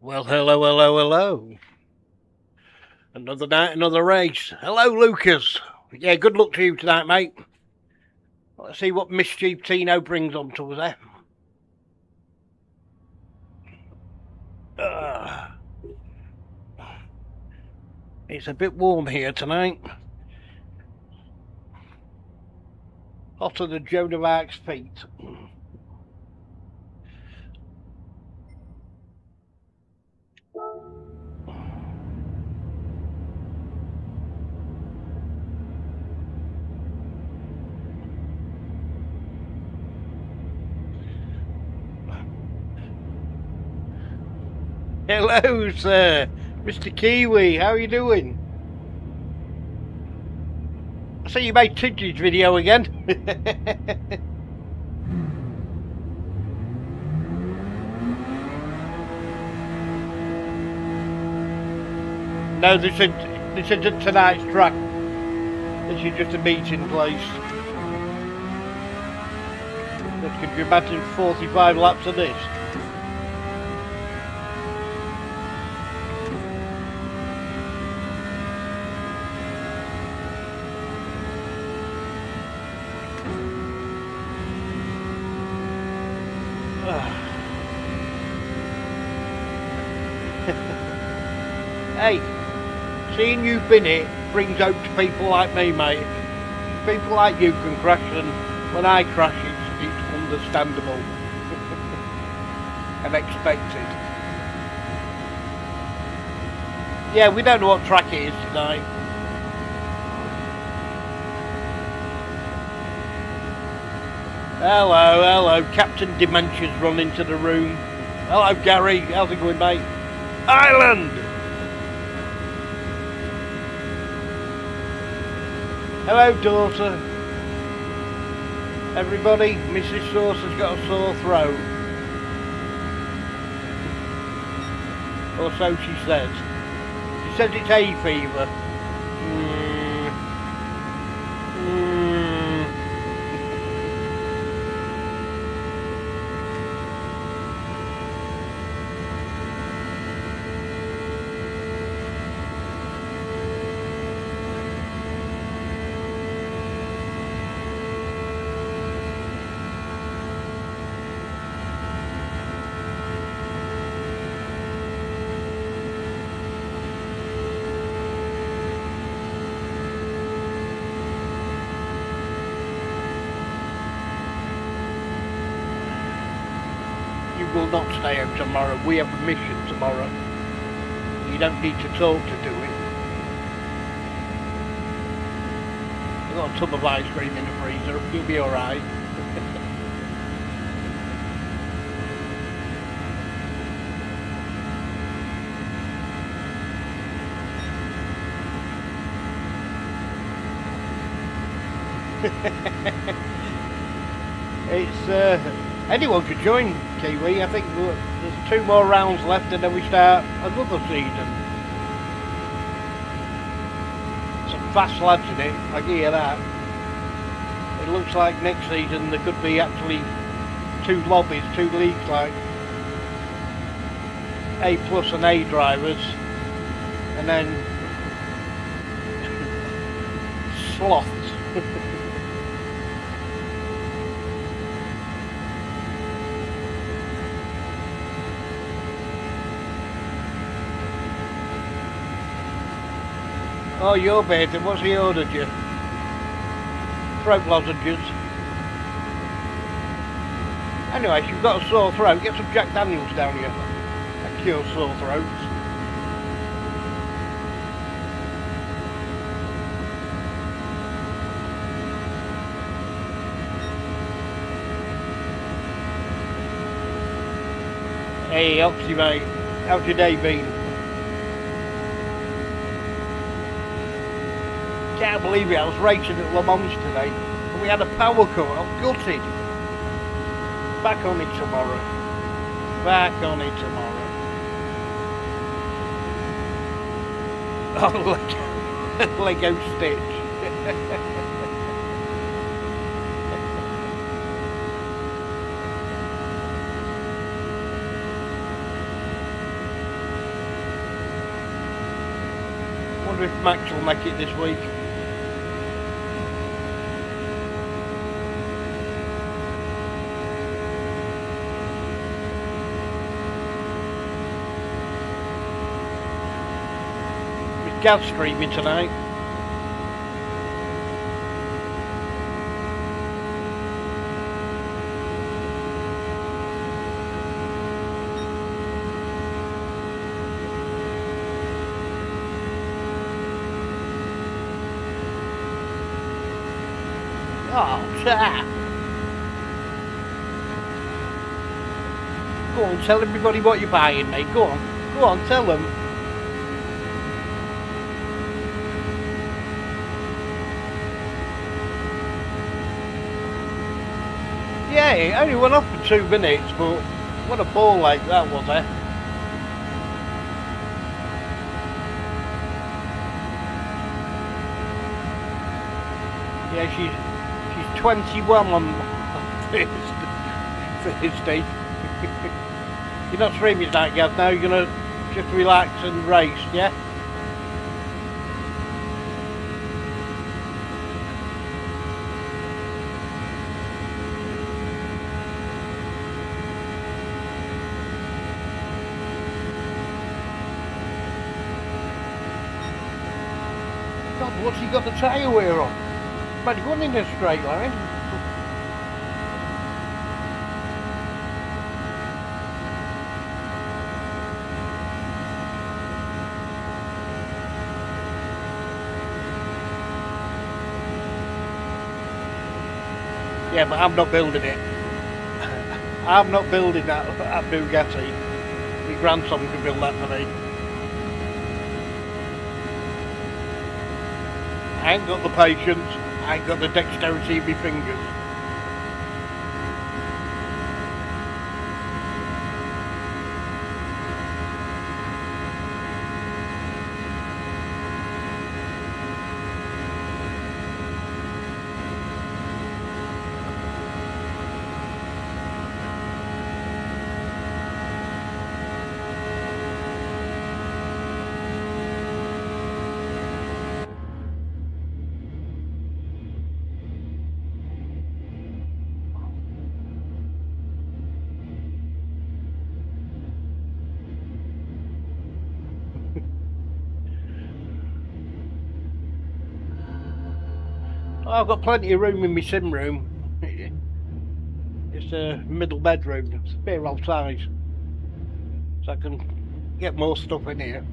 Well, hello, hello, hello. Another night, another race. Hello, Lucas. Yeah, good luck to you tonight, mate. Let's see what mischief Tino brings on to us there. It's a bit warm here tonight. Hotter than Joan of Arc's feet. Hello, sir. Mr. Kiwi, how are you doing? I see you made Tidgy's video again. No, this isn't tonight's track. This is just a meeting place. Could you imagine 45 laps of this? Hey, seeing you bin it brings hope to people like me, mate. People like you can crash, and when I crash, it's understandable and expected. Yeah, we don't know what track it is tonight. Hello, Captain Dementia's run into the room. Hello, Gary, how's it going, mate? Island! Hello, daughter. Everybody, Mrs. Sauce has got a sore throat. Or so she says. She says it's hay fever. Will not stay home tomorrow. We have a mission tomorrow. You don't need to talk to do it. I've got a tub of ice cream in the freezer. You'll be alright. It's anyone could join Kiwi. I think there's 2 more rounds left and then we start another season. Some fast lads in it, I hear that. It looks like next season there could be actually 2 lobbies, 2 leagues, like A plus and A drivers, and then sloths. Oh, your baby, what's he ordered you? Throat lozenges. Anyway, if you've got a sore throat, get some Jack Daniels down here. That cures sore throats. Hey, Oxy mate, how's your day been? I can't believe it, I was racing at Le Mans today and we had a power cut. I'm gutted. Back on it tomorrow. Back on it tomorrow. Oh, Lego Stitch. wonder if Max will make it this week. With Gaz streaming tonight. Oh, ta! Go on, tell everybody what you're buying, mate. Go on, tell them. Yeah, it only went off for 2 minutes, but what a ball like that was, eh? Yeah, she's 21 on Thursday. You're not streaming tonight, Gav, now you're going to just relax and race, yeah? God, what's he got the tyre wear on? But going in a straight line. Yeah, but I'm not building it. I'm not building that Bugatti. My grandson can build that for me. I ain't got the patience. I ain't got the dexterity of my fingers. I've got plenty of room in my sim room. It's a middle bedroom, it's a fair old size. So I can get more stuff in here.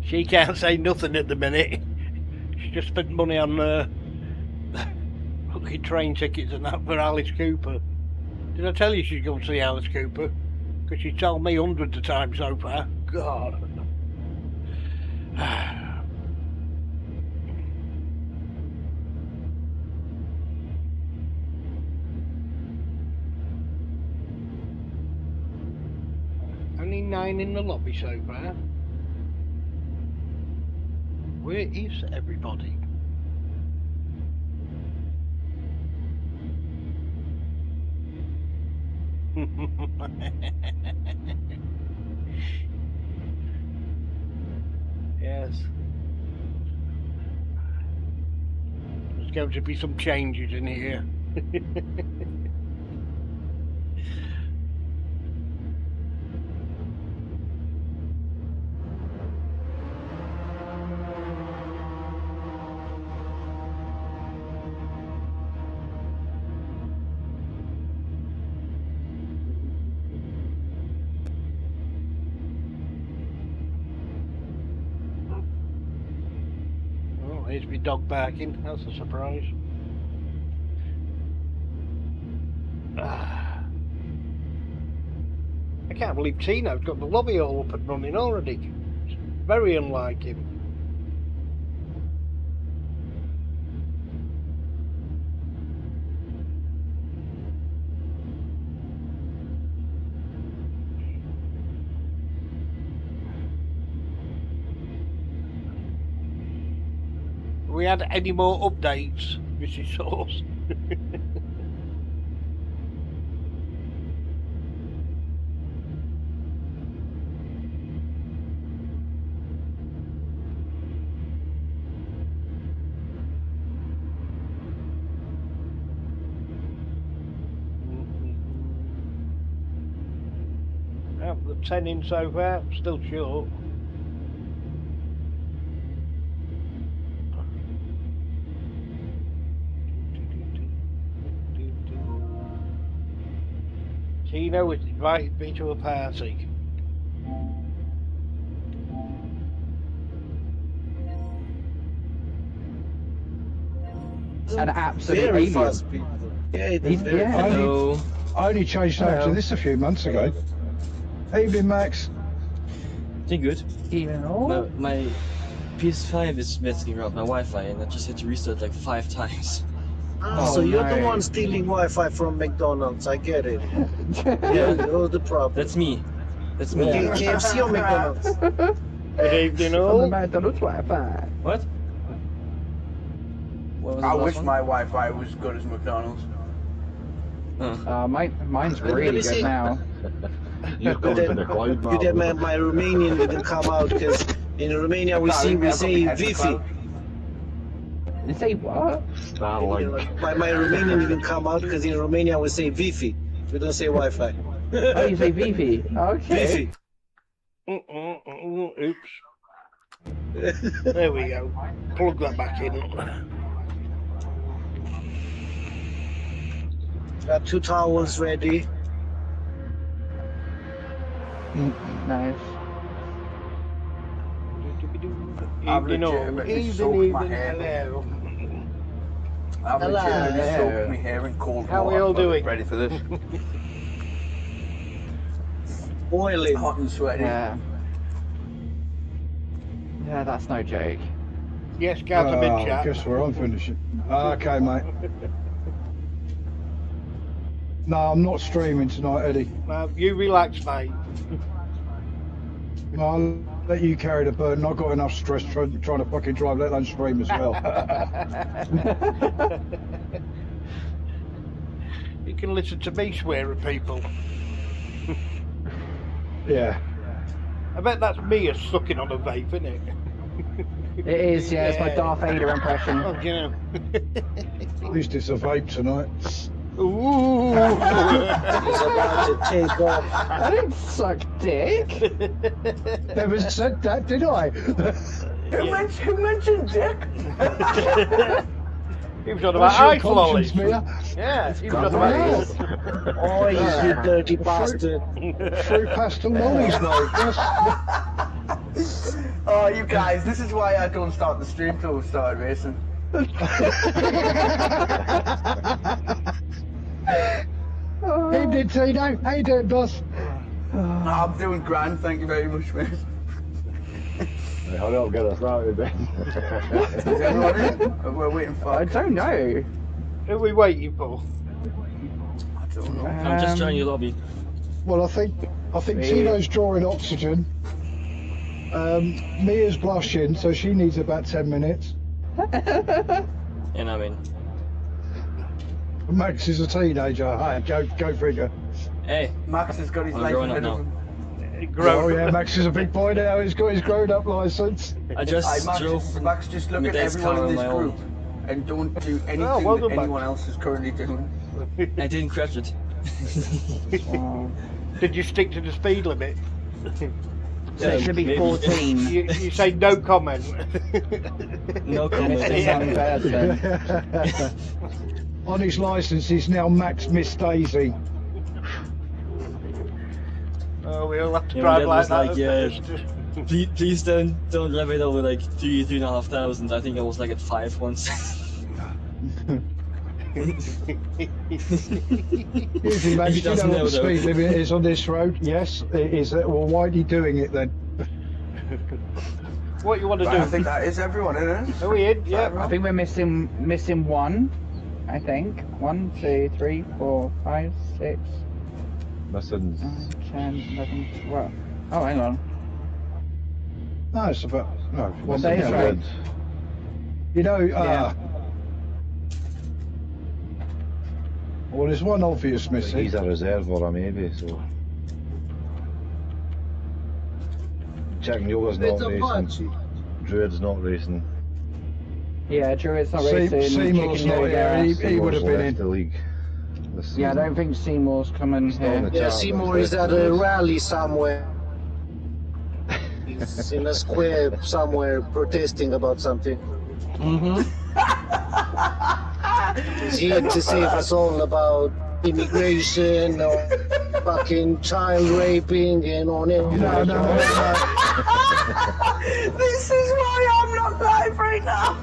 She can't say nothing at the minute. She just spent money on fucking train tickets and that for Alice Cooper. Did I tell you she's going to see Alice Cooper? Because she told me hundreds of times so far. God. Only 9 in the lobby so far. Where is everybody? Yes. There's going to be some changes in here. There's my dog barking. That's a surprise. I can't believe Tino's got the lobby all up and running already. It's very unlike him. Have we had any more updates, Mrs. Sauce? Well, the 10 in so far, still short. Tino has invited me to a party. An absolute Very alien. fast people. Yeah, it is very Yeah. fast. Hello. I only changed over to this a few months ago. Evening, Max. Doing good. Yeah. My PS5 is messing around my Wi-Fi, and I just had to restart like 5 times. So you're the no. one stealing Wi-Fi from McDonald's. I get it. Yeah, you're the problem. That's me. That's me. Yeah. KFC or McDonald's? Good evening, On the all. McDonald's Wi-Fi. What? What was I the last wish one? my Wi-Fi was as good as McDonald's. Mine's Let really me see. good now. But then, my Romanian didn't come out because in Romania we say Wi-Fi. You say what? My Romanian didn't come out because in Romania we say Wi-Fi. We don't say Wi-Fi. Oh, you say Vivi? Okay. Wi-Fi. Oops. There we go. Plug that back in. Got 2 towels ready. Nice. I've Evening, all. legitimately soaked my hair. Hello. I've Hello. legitimately soaked my hair in cold How water. we all but doing? Ready for this? Boiling. Hot and sweaty. Yeah. Yeah, that's no joke. Yes, Gaz, I'm in chat. Guess where I'm finishing. Okay, mate. No, I'm not streaming tonight, Eddie. You relax, mate. No, I'll let you carry the burden. I've got enough stress trying to fucking drive, let alone stream as well. You can listen to me swear at people. Yeah. I bet that's me a sucking on a vape, isn't it? It is, yeah, it's my Darth Vader impression. Oh, you know. At least it's a vape tonight. Ooh. He's about to take off. I didn't suck dick. Never said that, did I? Who mentioned Dick? He was on What's about your ice lollies. conscience, Mia? Yeah, he was on God, about yes. ice. Oh, you dirty bastard. Fruit pastel lollies, mate. Yes. Oh, you guys, this is why I don't start the stream till we started racing. Evening, Tino. How you doing, boss? I'm doing grand, thank you very much, mate. I don't get us started then. Is everyone in? We're waiting for. I don't know. Who are we waiting for? I don't know. I'm just joining your lobby. Well, I think Tino's drawing oxygen. Mia's blushing, so she needs about 10 minutes. And I'm in. Max is a teenager. Hey, go figure. Hey, Max has got his I'm life growing up ahead of now. him. Oh yeah, Max is a big boy now. He's got his grown-up license. I just drove. Max, just look my at dad's everyone car in on this my group own. and don't do anything well done, that Max. anyone else is currently doing. I didn't crash it. Did you stick to the speed limit? So it should be maybe. 14. You say no comment. No And it's the comment. young person. On his license, he's now Max Miss Daisy. Oh, we all have to Yeah, drive that like was that. like, at first. Please don't rev it over like 3,500. I think I was like at 5 once. Usually, mate, He do you know doesn't what know the though. speed limit is on this road? Yes, it is. Well, why are you doing it then? What you want to Right, I do? think that is everyone, isn't it? Are we in? Yeah. I think we're missing one. I think 1, 2, 3, 4, 5, 6, Missing. 9, 10, 11, 12. Oh, hang on. No, it's about no. Well, Say yeah, it's right. You know, Yeah. well, there's one obvious missing. He's a reserve or a maybe, so. Checking Yoga's not racing. Druid's not racing. Yeah, Druid's not racing. Seymour's Chicken not Yoga. here. He Seymour's would have been left in. the league this season. Yeah, I don't think Seymour's coming He's not in here. the Yeah, chat, Seymour but is he's at left the a race. rally somewhere. He's in a square somewhere protesting about something. He's here to save us all about immigration or fucking child raping and on it. No. This is why I'm not live right now.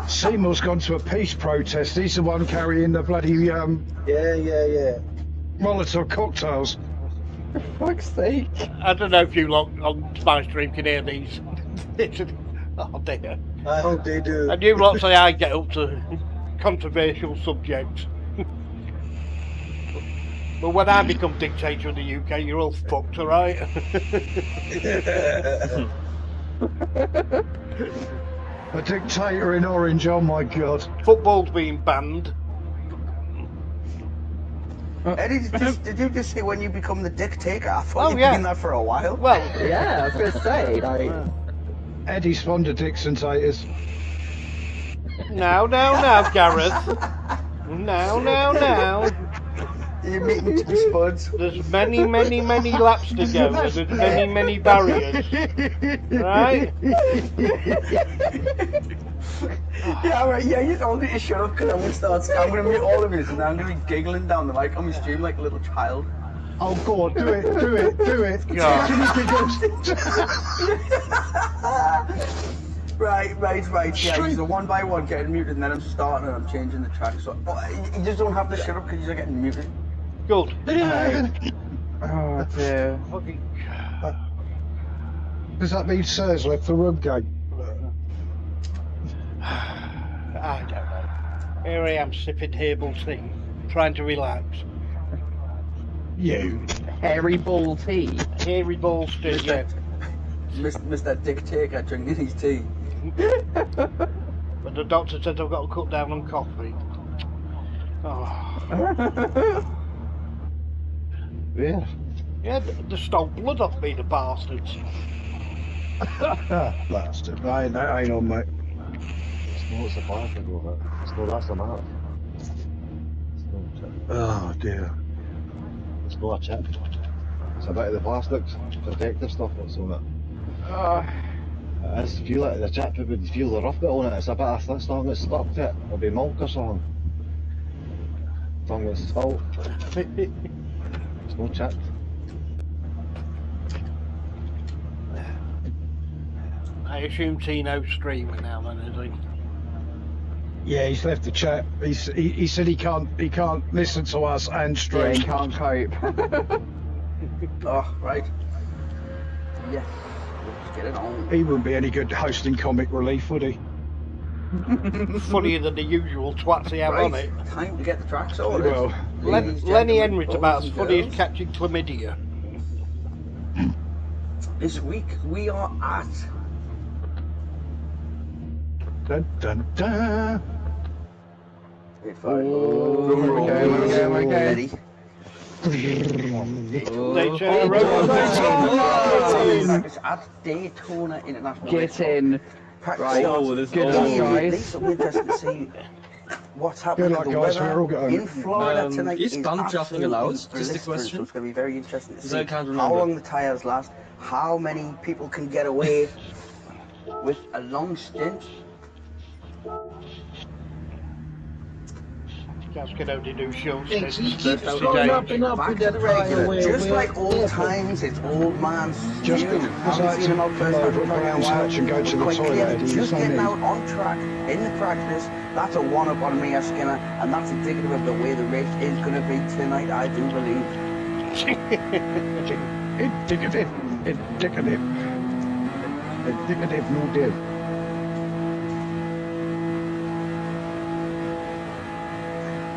Seymour's gone to a peace protest. He's the one carrying the bloody Yeah. Molotov cocktails. For fuck's sake. I don't know if you lot on my stream can hear these. Oh dear. I hope they do. And you lot say I get up to controversial subjects. But when I become dictator of the UK, you're all fucked, alright? A dictator in orange. Oh my god. Football's being banned. Eddie, did you just say when you become the dictator? I thought Oh, you'd yeah. been that for a while. Well, Yeah, I was gonna say, like, Eddie's fond of Dixon taters. now, Gareth. Now. You're meeting two spuds. There's many laps to go. There's many barriers. Right? Yeah, right, yeah, you don't need to shut up because I'm going to mute all of you and I'm going to be giggling down the mic on my stream like a little child. Oh god, do it. God. Right, yeah, so one by one getting muted and then I'm starting and I'm changing the track. So you just don't have to shut up because you're getting muted. Good. oh dear. Fucking- Does that mean Sirs left the room, game? I don't know. Here I am sipping herbal tea, trying to relax. You. Hairy ball tea. Hairy balls tea, yeah. Mr. Dictator drinking his tea. But the doctor said I've got to cut down on coffee. Oh. Where? Yeah, they stole blood off me, the bastards. Bastard. I ain't on, mate. It's the plastic of it. That's the map. Oh dear. It's not a chip. It's a bit of the plastics, protective stuff that's on it. It is feel like the chip, it would feel the rough bit on it. It's a bit of something that's stuck to it. It'll be milk or something. Something that's spilt. It's no chip. I assume Tino's streaming now then, is he? Yeah, he's left the chat. He said he can't listen to us and Yeah, stream. he can't cope. Oh, right. Yes. Let's get it on. He wouldn't be any good hosting comic relief, would he? Funnier than the usual twats he have on it. Time to get the track sorted. Well, Ladies, Lenny gentlemen, Henry's about boys as and funny as girls. catching chlamydia. This week we are at dun dun dun. Ready? Daytona Road. It's at Daytona International. Get in. Right. Oh, this Good luck, guys. It'll be interesting to see what's happening Good with luck, the guys. weather We're all going. in Florida tonight. is stunt drafting allowed? absolutely Just a blistering, question. So it's going to be very interesting to Because see I can't how remember. long the tires last, how many people can get away with a long stint. That's can only do short He stints. keeps That's going up age. and up Back with to that the fire regular. wheel. Just like old Careful. times, it's old man Just Stu. because I Haven't had seen him to out pull first over time at probably in a Brands while. Hatch and go to the Quite toilet, clearly, Eddie. just It's no getting need. out on track in the practice. That's a one-up on Mia Skinner, and that's indicative of the way the race is going to be tonight, I do believe. Indicative. Indicative. Indicative, no div.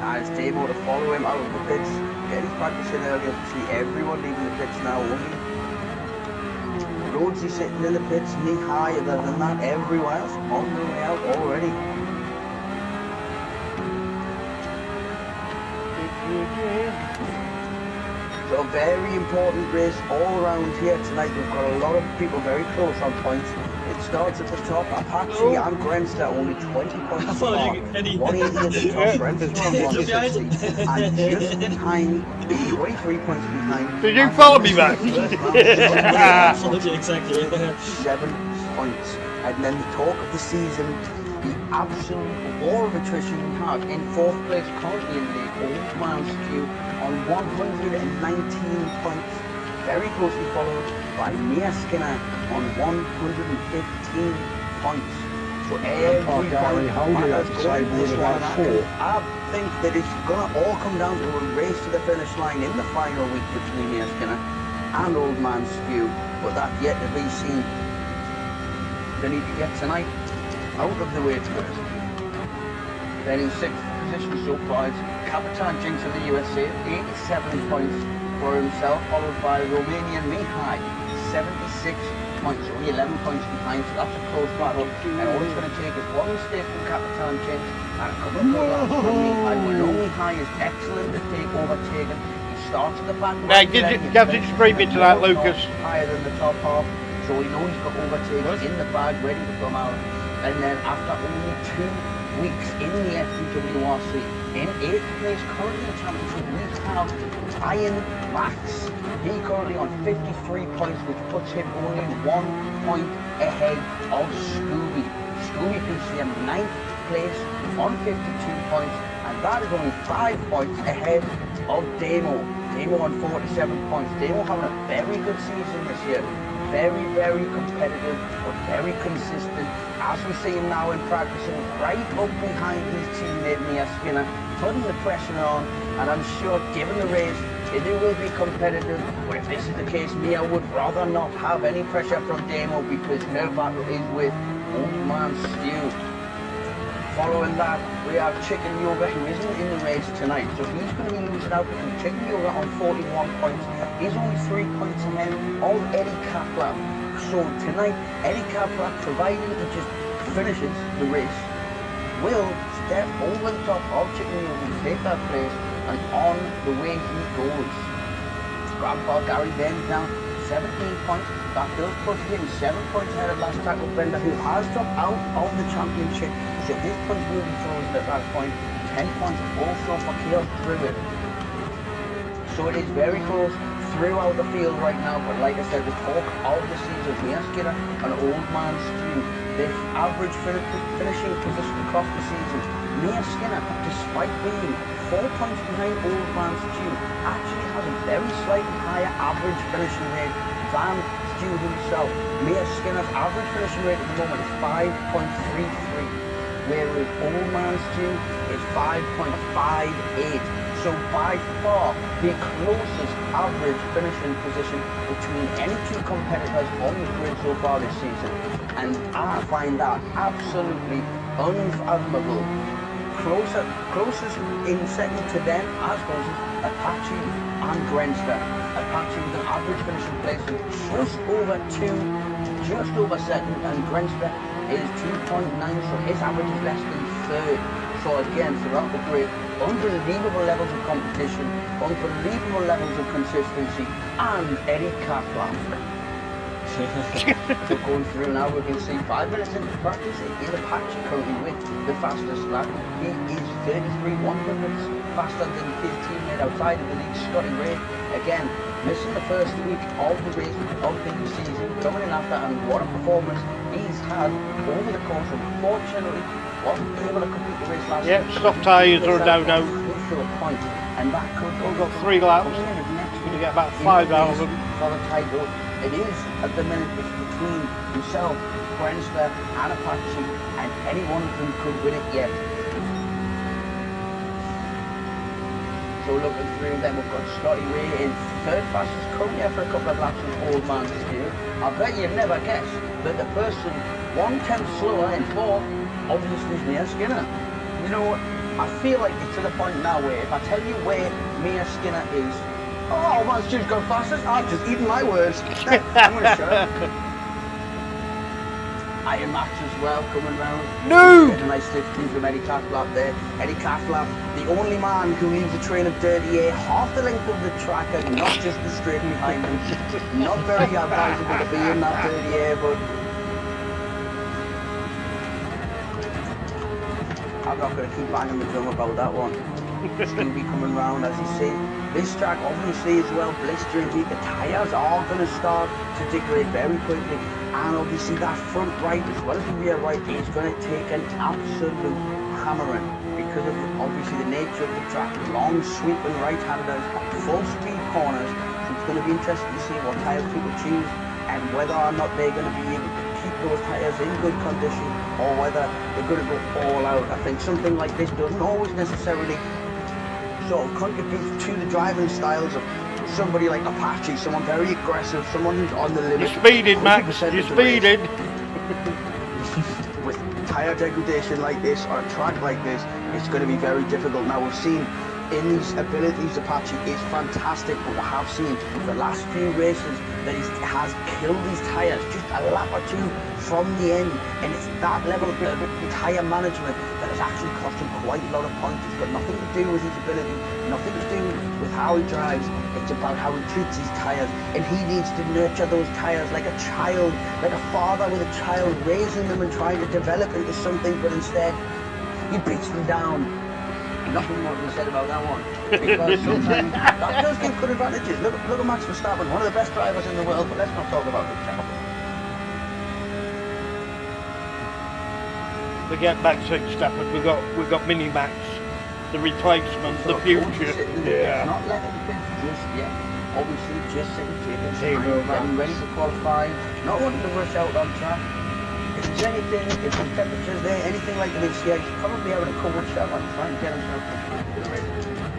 As Damo to follow him out of the pits, getting practicing earlier. See everyone leaving the pits now. Only Rhodesy sitting in the pits, knee high. Other than that, everyone else on the way out already. So a very important race all around here tonight. We've got a lot of people very close on points. It starts at the top. Apache and Grenster only 20 points I thought apart. you, Eddie. 180 at the top, Grenster on You're behind 160. And just behind, 23 points behind. Did you follow me back? I followed you exactly. 7 points. And then the talk of the season, the absolute war of attrition we have in 4th place currently in the Old Man Stew on 119 points. Very closely followed by Mia Skinner on 115 points. So every point matters going into this one. I think that it's going to all come down to a race to the finish line in the final week between Mia Skinner and Old Man Stew. But that's yet to be seen. They need to get tonight out of the way first. Then in 6th position so far is Capitan Jinx of the USA, 87 points for himself, followed by Romanian Mihai, 76 points, only 11 points behind, so that's a close battle. And all it's going to take is one mistake from Capitan Jinx and a couple of good laps from Mihai. We know Mihai is excellent at overtaking. He starts at the back. Now, give it scream into that, Lucas. Higher than the top half, so we know he's got overtakes in the bag, ready to come out. And then after only 2 weeks in the FTWRC, in 8th place currently in the championship, we have Iron Max. He currently on 53 points, which puts him only 1 point ahead of Scooby. Scooby PCM 9th place on 52 points, and that is only 5 points ahead of Damo. Damo on 47 points. Damo having a very good season this year. Very, very competitive, but very consistent. As we see him now in practicing, right up behind his teammate Mia Skinner, putting the pressure on, and I'm sure given the race, it will be competitive. But if this is the case, Mia would rather not have any pressure from Damo because her battle is with Old Man Stew. Following that, we have Chicken Yoga, who isn't in the race tonight, so he's going to be losing out because Chicken Yoga on 41 points. He's only 3 points ahead of Eddie Catflap. So tonight, Eddie Catflap, providing he just finishes the race, will step over the top of Chicken Yoga and take that place, and on the way he goes. Grandpa Gary Benz now 17 points. That does put him 7 points ahead of last tackle Bender, who has dropped out of the championship. So his points will be frozen at that point. 10 points also for Chaos Druid. So it is very close throughout the field right now, but like I said, the talk of the season, Mia Skinner and Old Man Stew. The average finishing position across the season, Mia Skinner, despite being 4 points behind Old Man Stew, actually has a very slightly higher average finishing rate than Stew himself. Mia Skinner's average finishing rate at the moment is 5.33, whereas Old Man Stew is 5.58. So by far the closest average finishing position between any two competitors on the grid so far this season. And I find that absolutely unfathomable. Closest in second to them, as closest, Apache and Grenster. Apache with an average finishing place of just over second, and Grenster is 2.9, so his average is less than third. So again, throughout the grid, unbelievable levels of competition, unbelievable levels of consistency, and Eddie Catflap. So going through now, we can see 5 minutes into practice, it is Apache currently with the fastest lap. He is 33/100ths faster than his teammate outside of the league, Scotty Ray. Again, missing the first week of the race of the season, coming in after, and what a performance he's had over the course. Unfortunately, wasn't able to complete the race last Yep, soft tyres or no. to a point, and that could We've got 3 laps. Going to get about 5,000. For the title, it is at the minute it's between himself, Friendster, and Apache, and any one of them could win it yet. So looking through them, we've got Scotty Ray in third fastest, currently after a couple of laps with Old Man Stew. I bet you'd never guess that the person 1/10 slower in fourth obviously is Mia Skinner. You know, I feel like it's to the point now where if I tell you where Mia Skinner is, oh, man, Stu's gone fastest, I've just eaten my words. I'm going to show you. Iron Max as well coming round. No! A nice lift in from Eddie Catflap there. Eddie Catflap, the only man who leaves a train of dirty air half the length of the track and not just the straight behind him. Not very advisable to be in that dirty air, but I'm not going to keep banging the drum about that one. Stevie coming round, as you see. This track obviously is well blistering deep. The tyres are going to start to degrade very quickly, and obviously that front right as well as the rear right is going to take an absolute hammering because of obviously the nature of the track. Long sweeping right-handers, full speed corners. So it's going to be interesting to see what tyres people choose and whether or not they're going to be able to keep those tyres in good condition or whether they're going to go all out. I think something like this doesn't always necessarily sort of contribute to the driving styles of somebody like Apache, someone very aggressive, someone who's on the limit. You're speeding, Max. You're speeding. With tyre degradation like this or a track like this, it's going to be very difficult. Now we've seen in these abilities Apache is fantastic, but we have seen the last few races that he has killed these tyres just a lap or two from the end, and it's that level of tyre management that has actually cost him quite a lot of points. It's got nothing to do with his ability, nothing to do with how he drives. It's about how he treats his tyres, and he needs to nurture those tyres like a child, like a father with a child, raising them and trying to develop into something, but instead he beats them down. Nothing more to be said about that one, because sometimes that does give good advantages. Look at Max Verstappen, one of the best drivers in the world, but let's not talk about the channel. Forget Max Verstappen. We've got Mini Max, the replacement, the future. Yeah. Not letting the pits just yet. Obviously, just sitting getting ready to qualify. Not wanting to rush out on track. If there's anything, if the temperature's there, anything like this, yeah, he's probably having a cold shower and trying to get himself ready.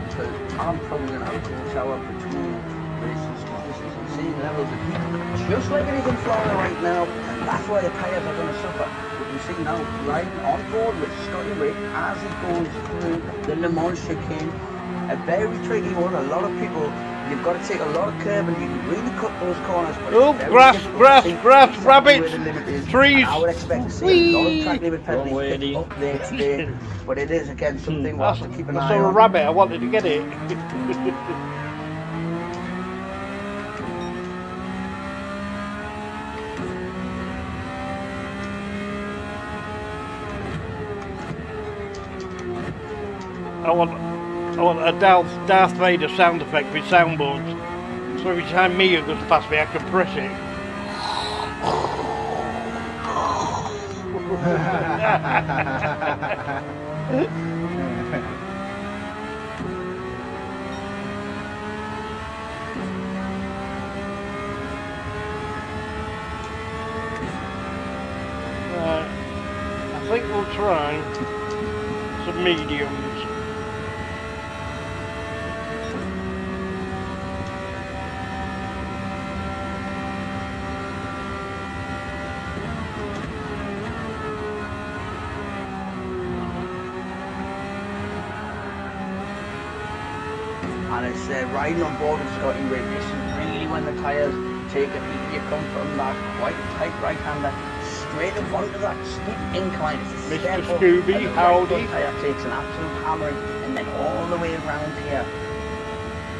Because I'm probably going to have a cold shower between races. I'm seeing levels of heat, just like it is in Florida right now, and that's why the tyres are going to suffer. We can see now riding on board with Scotty Ray as he goes through the Le Mans chicane. A very tricky one. A lot of people, you've got to take a lot of curb and you can really cut those corners. But oh, grass, rabbits, trees. I would expect to see a lot of track limit penalties up there today. But it is again something we'll have to keep an eye on. I saw a rabbit. I wanted to get it. I want a Darth Vader sound effect with soundboards. So every time Mia goes past me, I can press it. I think we'll try some mediums. And it's riding on board with Scotty Ray. This is really when the tyres take a beat. You come from that quite tight right-hander straight up onto that steep incline. It's Mr. Scooby, howdy. The tyre takes an absolute hammering, and then all the way around here.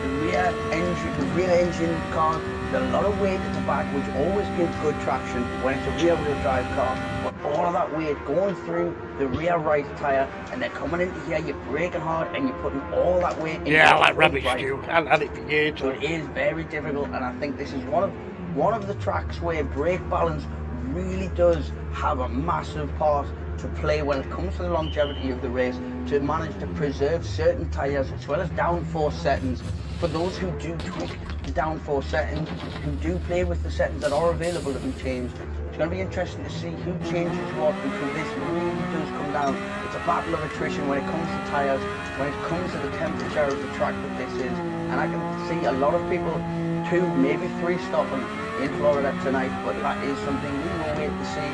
The rear engine car, there's a lot of weight at the back, which always gives good traction when it's a rear-wheel drive car. But all of that weight going through the rear right tyre, and then coming into here, you're braking hard, and you're putting all that weight in. Yeah, I like rubbish, Stu. I've had it for years. So it is very difficult, and I think this is one of the tracks where brake balance really does have a massive part to play when it comes to the longevity of the race, to manage to preserve certain tyres as well as downforce settings. For those who do tweak the downforce settings, who do play with the settings that are available to be changed, it's going to be interesting to see who changes what, because this really does come down. It's a battle of attrition when it comes to tyres, when it comes to the temperature of the track that this is. And I can see a lot of people, 2, maybe 3 stopping in Florida tonight, but that is something we will wait to see.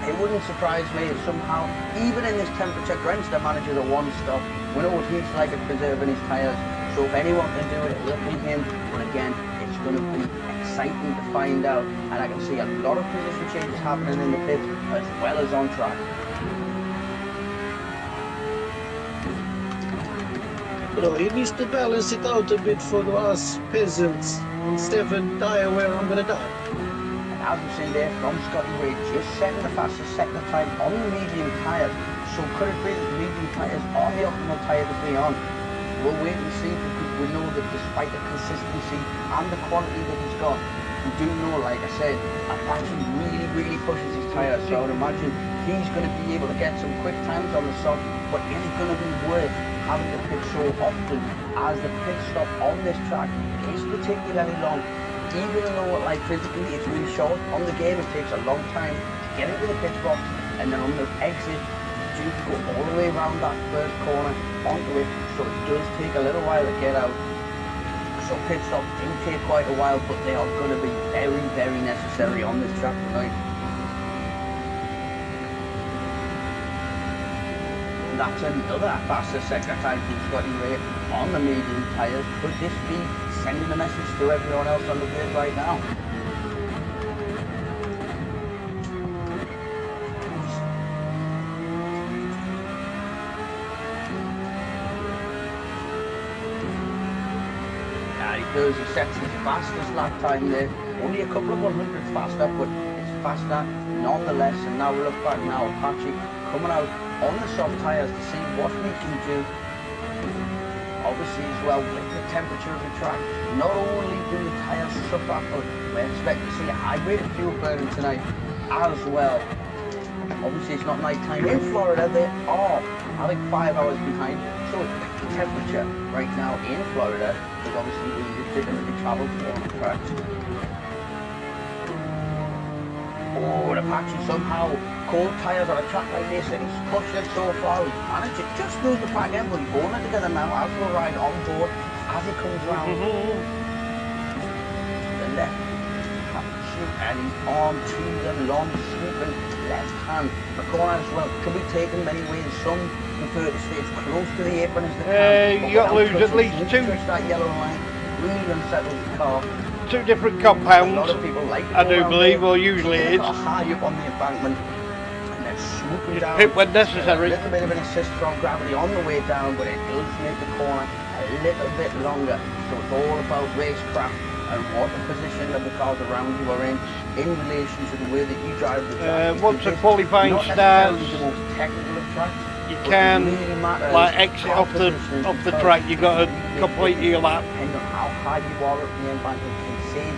It wouldn't surprise me if somehow, even in this temperature, Grant's the manager of 1 stop. We know what he's like at preserving his tyres, so if anyone can do it, it'll be him. But again, it's going to be exciting to find out, and I can see a lot of position changes happening in the pit as well as on track. You know, he needs to balance it out a bit for us peasants instead of die where I'm gonna die. As we've seen there from Scotty Reid, just setting the fastest sector time on the medium tyres. So could it be that the medium tyres are the optimal tyre to be on? We'll wait and see, because we know that despite the consistency and the quality that he's got, we do know, like I said, Apache really pushes his tyres. So I would imagine he's going to be able to get some quick times on the soft, but is it going to be worth having to pit so often, as the pit stop on this track is particularly long? Even though, like, physically it's really short, on the game it takes a long time to get into the pit box, and then on the exit you go all the way around that first corner onto it, so it does take a little while to get out. So pit stops do take quite a while, but they are going to be very necessary on this track tonight. And that's another faster sector time from Scotty Reid on the medium tyres. Could this be sending a message to everyone else on the grid right now? He sets his fastest lap time there, only a couple of 100s faster, but it's faster nonetheless. And now we look back now, Apache coming out on the soft tyres to see what we can do. Obviously as well, with the temperature of the track, not only do the tyres suffer, but we expect to see a high rate of fuel burning tonight as well. Obviously it's not night time in Florida, they are, I think, 5 hours behind, so the temperature right now in Florida is obviously really difficult to travel on the tracks. Oh, and Apache somehow, cold tyres on a track like this, and he's pushed it so far, he's managed to just move the back end, but he's holding it together now as we'll ride on board as he comes round the left and he's on to the long sweeping left hand. The corner as well could be taken many ways. Some prefer to stay as close to the apron as they can. You got to lose at least 2. That yellow line really unsettles the car. 2 different compounds. A lot of people like I do believe, or usually it is. High up on the embankment and then swooping down. Hit when necessary. A little bit of an assist from gravity on the way down, but it does make the corner a little bit longer. So it's all about racecraft and what the position of the cars around you are in relation to the way that you drive the track. Once the qualifying starts, the most technical of tracks, you can really like exit off the track. You got to complete your lap. Depending on how high you are up the embankment, you can save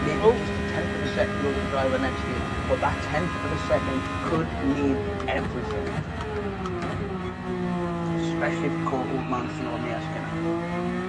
maybe just a tenth of a second over the driver next to you, but that tenth of a second could mean everything, especially if you call old man Snow on the Eskimo.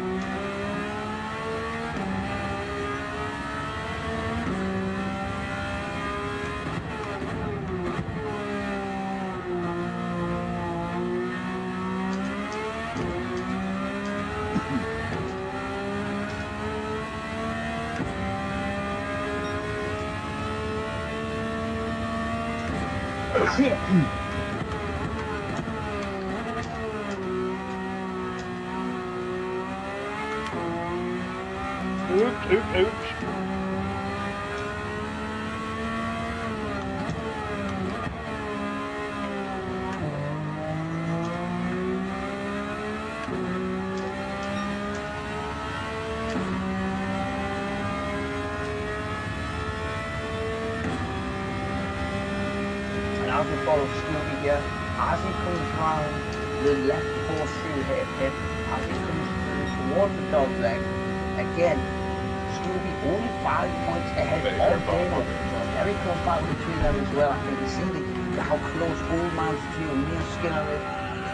Oops. And as we follow Scooby here, as he comes round the left horseshoe hairpin, as he comes through towards the dog's leg, again, Scooby only 5 points ahead of Damon. So very close battle between them as well. I think you see the how close Old Man Stew and Neil Skinner is.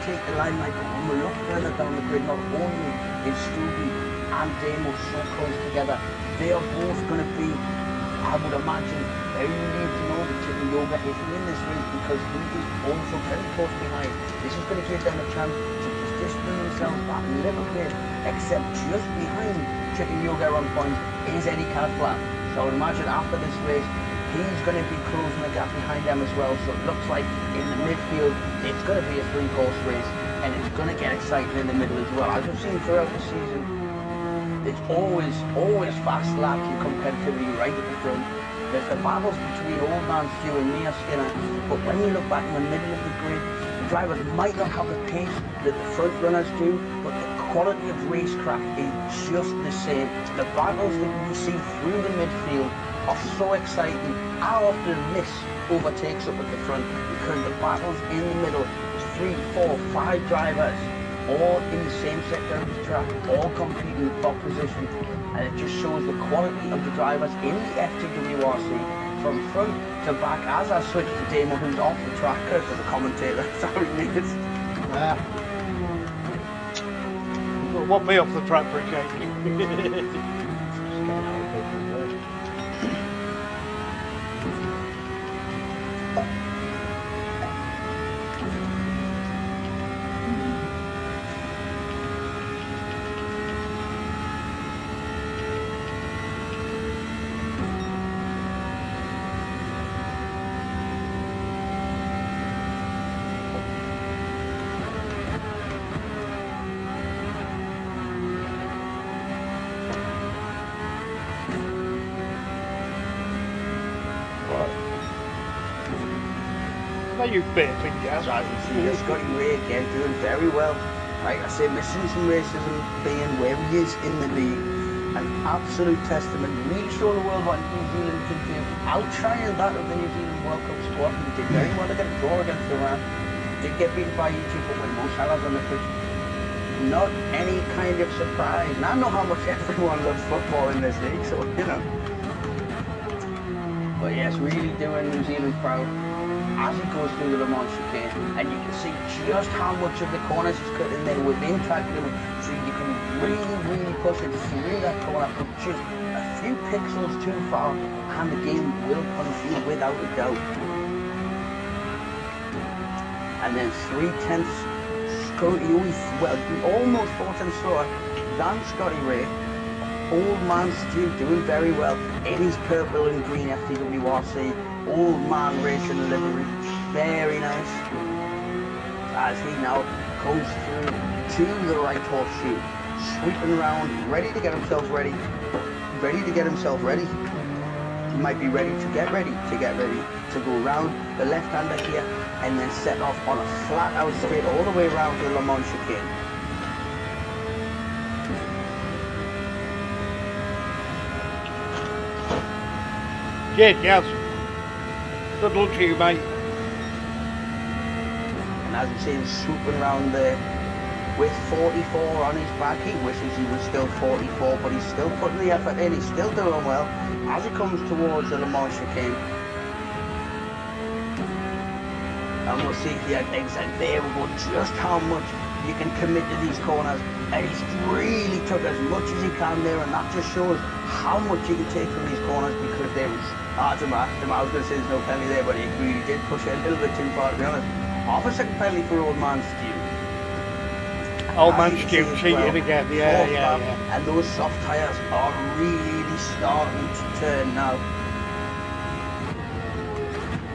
Take the line like when we look further down the grid, not only is Stubby and Damo so close together, they are both going to be, I would imagine, very relieved to know that Chicken Yoga isn't in this race because he is also very close behind. This is going to give them a chance to position themselves back a little bit, except just behind Chicken Yoga on point is Eddie Catflap. So I would imagine after this race, he's going to be closing the gap behind them as well. So it looks like in the midfield, it's going to be a 3-horse race, and it's going to get exciting in the middle as well. As we've seen throughout the season, it's always fast laps and competitivity right at the front. There's the battles between Old Man Stew and Mia Skinner, but when you look back in the middle of the grid, the drivers might not have the pace that the front runners do, but the quality of racecraft is just the same. The battles that we see through the midfield are so exciting. How often miss overtakes up at the front because the battles in the middle is 3, 4, 5 drivers all in the same sector of the track, all competing for position, and it just shows the quality of the drivers in the FTWRC from front to back. As I switch to Damo, who's off the track because of the commentator. Sorry, Nicholas. Want me off the track for a change. You bit gas. As you see, this Scotty Ray again doing very well. Like I say, missing some races and being where he is in the league. An absolute testament. Really show the world what New Zealand can do. Outshining that of the New Zealand World Cup squad. He did very well to get a draw against Iran. Did get beaten by Egypt, but when Mo Salah's on the pitch, not any kind of surprise. And I know how much everyone loves football in this league, so you know. But yes, really doing New Zealand proud as he goes through the Le Mans chicane, and you can see just how much of the corners he's cut in there within track limit, so you can really push it through that corner, but just a few pixels too far, and the game will punish you without a doubt. And then 3/10 Scotty, well, almost 4/10 slower than Scotty Ray. Old Man Stew doing very well in his purple and green FTWRC. Old Man racing livery, very nice. As he now goes through to the right horseshoe, sweeping around, ready to get himself ready. He might be ready to get ready to go round the left-hander here and then set off on a flat-out straight all the way around to the Le Mans chicane. Yes. Good luck to you, mate. And as you see him swooping around there with 44 on his back, he wishes he was still 44, but he's still putting the effort in, he's still doing well as he comes towards the Le Mans chicane. And we'll see here exactly there we go, just how much you can commit to these corners, and he's really took as much as he can there, and that just shows how much you can take from these corners, because there was I was going to say there's no penalty there, but he really did push it a little bit too far, to be honest. Half a second penalty for Old Man Stew. Old Man Stew cheated again, yeah. And those soft tyres are really starting to turn now.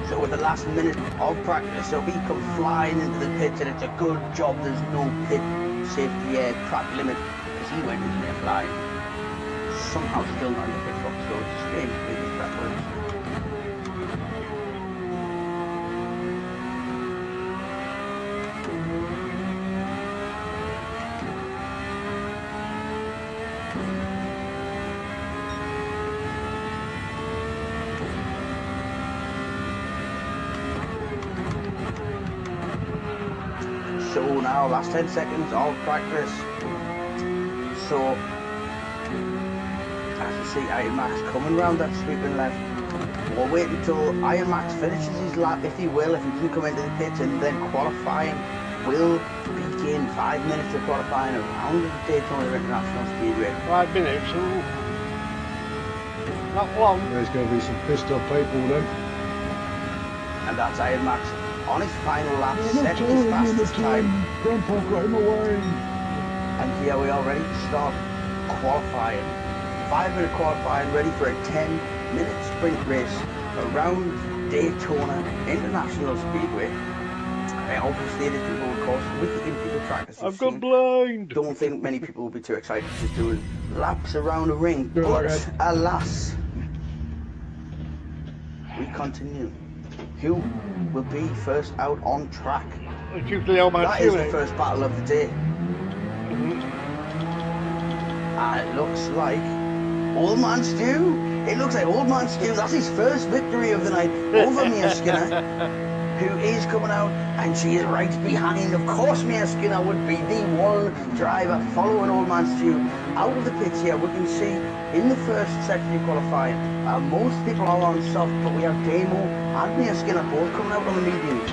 So with the last minute of practice, so he come flying into the pits, and it's a good job there's no pit safety track limit, because he went in there flying. Somehow still not in the pit stop, so it's a shame that these track works. So now, last 10 seconds of practice. So, as you see, Max coming round that sweeping left. We'll wait until Iron Max finishes his lap, if he will, if he doesn't come into the pits, and then qualifying will begin. 5 minutes of qualifying around the Daytona International Speedway. 5 minutes, ooh. Not long. There's going to be some pissed off people then. And that's Iron Max on his final lap, set his fastest time. Grandpa got him away. And here we are ready to start qualifying. 5 minute qualifying, ready for a 10-minute sprint race around Daytona International Speedway. Obviously, it is people, of course, with the infield track. I've gone blind. Don't think many people will be too excited just doing laps around the ring. Go But ahead. alas, we continue. Who will be first out on track? It's usually all my That is the first battle of the day. And it looks like Old Man Stu. It looks like Old Man Stu. That's his first victory of the night over Mia Skinner, who is coming out, and she is right behind. Of course, Mia Skinner would be the one driver following Old Man Stu out of the pits here. We can see in the first section of qualifying, most people are on soft, but we have Damo and Mia Skinner both coming out on the mediums.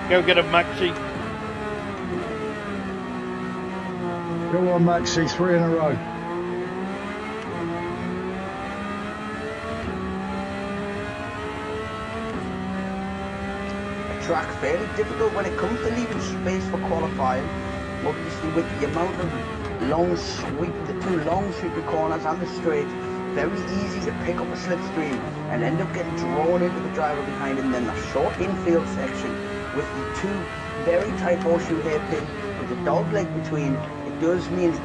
Go get a Maxi. Go on, Maxi, 3 in a row. Track fairly difficult when it comes to leaving space for qualifying. Obviously, with the amount of long sweep, the 2 long sweeping corners and the straight, very easy to pick up a slipstream and end up getting drawn into the driver behind, and then the short infield section with the 2 very tight horseshoe hairpin with the dog leg between. It does mean it's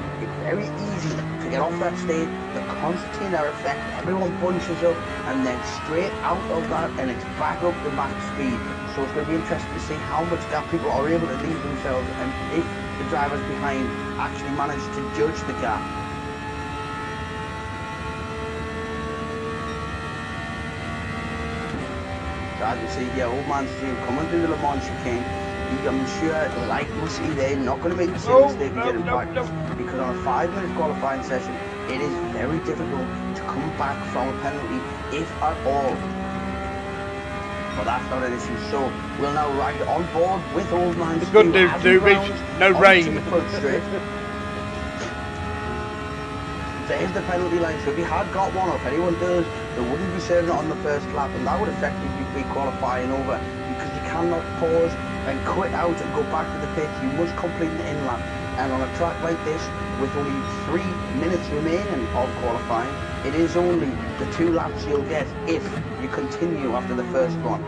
very easy to get off that stage. The concertina effect, everyone bunches up and then straight out of that, and it's back up to max speed. So it's going to be interesting to see how much gap people are able to leave themselves, and if the drivers behind actually manage to judge the gap. So as you see here, Old Man Stu coming through the Le Mans chicane. I'm sure, like we'll see, they're not going to make the same mistake and get it back, because on a 5-minute qualifying session, it is very difficult to come back from a penalty, if at all. But that's not an issue, so we'll now ride on board with Old Man Stu. The good news, Doobies, no rain. There's the penalty line, so if he had got one, or if anyone does, they wouldn't be serving it on the first lap, and that would effectively be qualifying over, because you cannot pause and quit out and go back to the pits. You must complete the in-lap, and on a track like this, with only 3 minutes remaining of qualifying, it is only the 2 laps you'll get if you continue after the first one.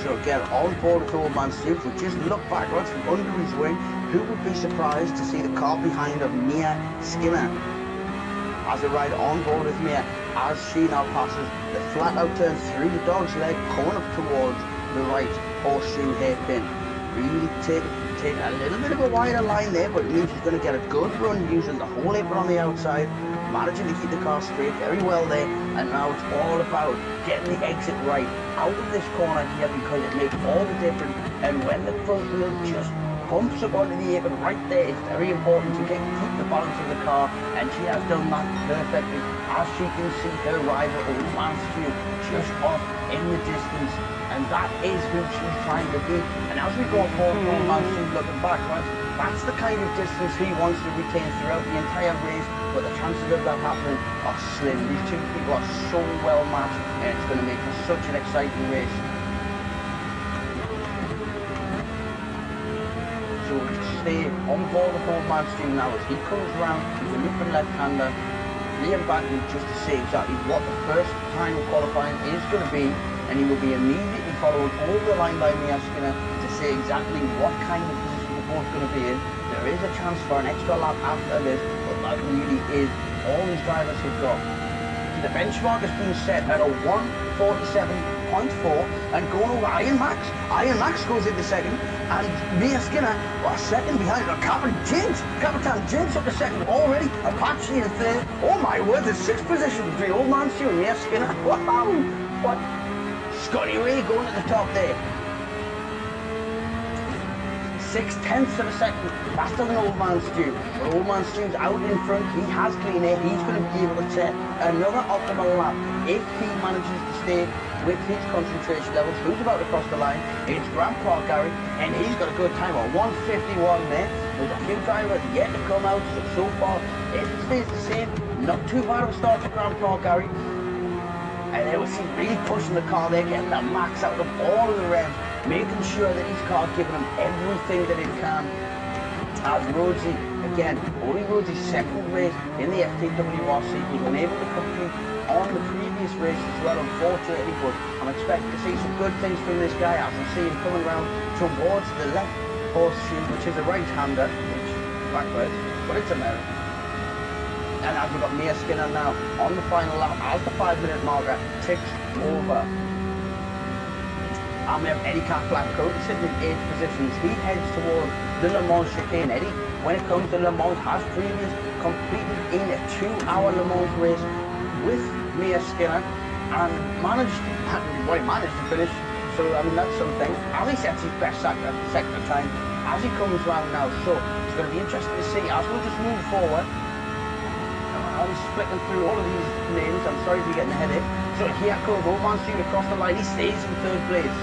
So get on board with Old Man Stu. If we just look backwards from under his wing, who would be surprised to see the car behind of Mia Skinner as a ride on board with Mia, as she now passes the flat out turn through the dog's leg, coming up towards the right horseshoe hairpin. Really take a little bit of a wider line there, but it means she's going to get a good run using the whole apron on the outside, managing to keep the car straight very well there. And now it's all about getting the exit right out of this corner here, because it makes all the difference. And when the front wheel just bumps up onto the apron right there, it's very important to keep the balance of the car, and she has done that perfectly, as she can see her rival Old Man Stu just off in the distance, and that is who she's trying to beat. And as we go forward, Old Man Stu looking backwards, that's the kind of distance he wants to retain throughout the entire race, but the chances of that happening are slim. These 2 people are so well matched, and it's going to make for such an exciting race. So we stay on board with Old Man Stu now as he comes around with a looping left-hander, lean backward just to see exactly what the first time of qualifying is going to be, and he will be immediately followed over the line by Mia Skinner to see exactly what kind of position they're both going to be in. There is a chance for an extra lap after this, but that really is all these drivers have got. The benchmark has been set at a 1:47.4 and going over Iron Max. Iron Max goes into second, and Mia Skinner was second behind her. Capitan James up to second already. Apache in third. Oh my word, there's 6 positions between Old Man Stu and Mia Skinner. Wow! What? Scotty Ray going at the top there. 6/10 of a second faster than Old Man Stu. But Old Man Stu's out in front. He has clean air. He's going to be able to set another optimal lap if he manages to stay with his concentration levels. Who's about to cross the line? It's Grandpa Gary, and he's got a good time on 1:51 there. There's a few drivers yet to come out, so far it stays the same. Not too bad of a start for Grandpa Gary. And there was he really pushing the car there, getting the max out of all of the revs, making sure that his car giving him everything that it can. As Rhodesy, again, only Rhodesy second race in the FTWRC, was unable to compete on the previous race as well, unfortunately, but I'm expecting to see some good things from this guy as I see him coming around towards the left horseshoe, which is a right-hander, which backwards, but it's American. And as we've got Mia Skinner now on the final lap as the 5-minute marker ticks over. And we have Eddie Catflap-racing sitting in 8th positions. He heads towards the Le Mans chicane. Eddie, when it comes to Le Mans, has previously completed in a 2-hour Le Mans race with Mia Skinner and managed to finish. So I mean that's something. As he sets his best sector time as he comes round now. So it's going to be interesting to see as we'll just move forward. I'm flicking through all of these names. I'm sorry if you're getting a headache. So here comes Old Man Stu across the line. He stays in 3rd place.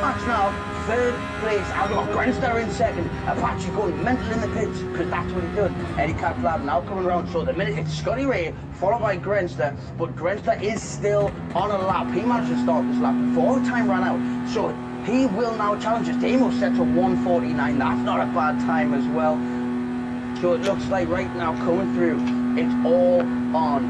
Max now, 3rd place. I've got Grenstar in 2nd. Apache going mental in the pits because that's what he did. Eddie Catflap now coming around. So the minute it's Scotty Ray followed by Grenstar, but Grenstar is still on a lap. He managed to start this lap before the time ran out. So he will now challenge us. Demo set to 1:49. That's not a bad time as well. So it looks like right now coming through, it's all on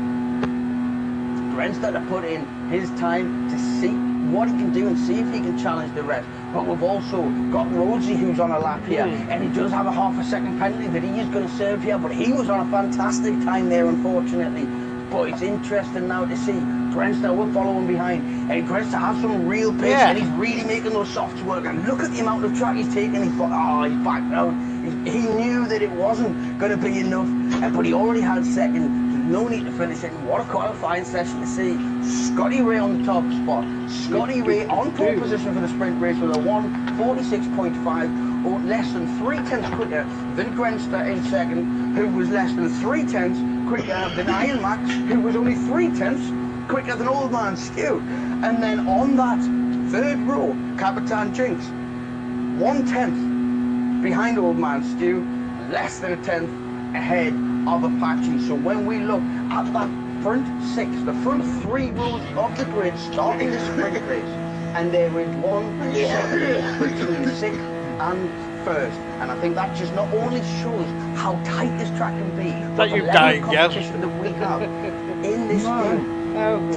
Grenstar to put in his time to see what he can do and see if he can challenge the rest. But we've also got Rhodesy who's on a lap here, and he does have a half a second penalty that he is going to serve here, but he was on a fantastic time there, unfortunately. But it's interesting now to see Grenstar will follow him behind, and Grenstar has some real pace, and he's really making those softs work. And look at the amount of track he's taking. He thought, he's back down. He knew that it wasn't going to be enough, but he already had second. No need to finish it. What a qualifying session to see. Scotty Ray on the top spot. Scotty Ray on pole position for the sprint race with a 1:46.5, or less than 3/10 quicker than Grenstar in 2nd, who was less than 3/10 quicker than Iron Max, who was only 3/10 quicker than Old Man Stu. And then on that 3rd row, Capitan Jinx, 1/10 behind Old Man Stu, less than a 10th ahead of Apache. So when we look at that front 6, the front 3 rows of the grid starting the sprint race, and there is 1 second between 6th and 1st, and I think that just not only shows how tight this track can be, but the level of competition that we have in this game.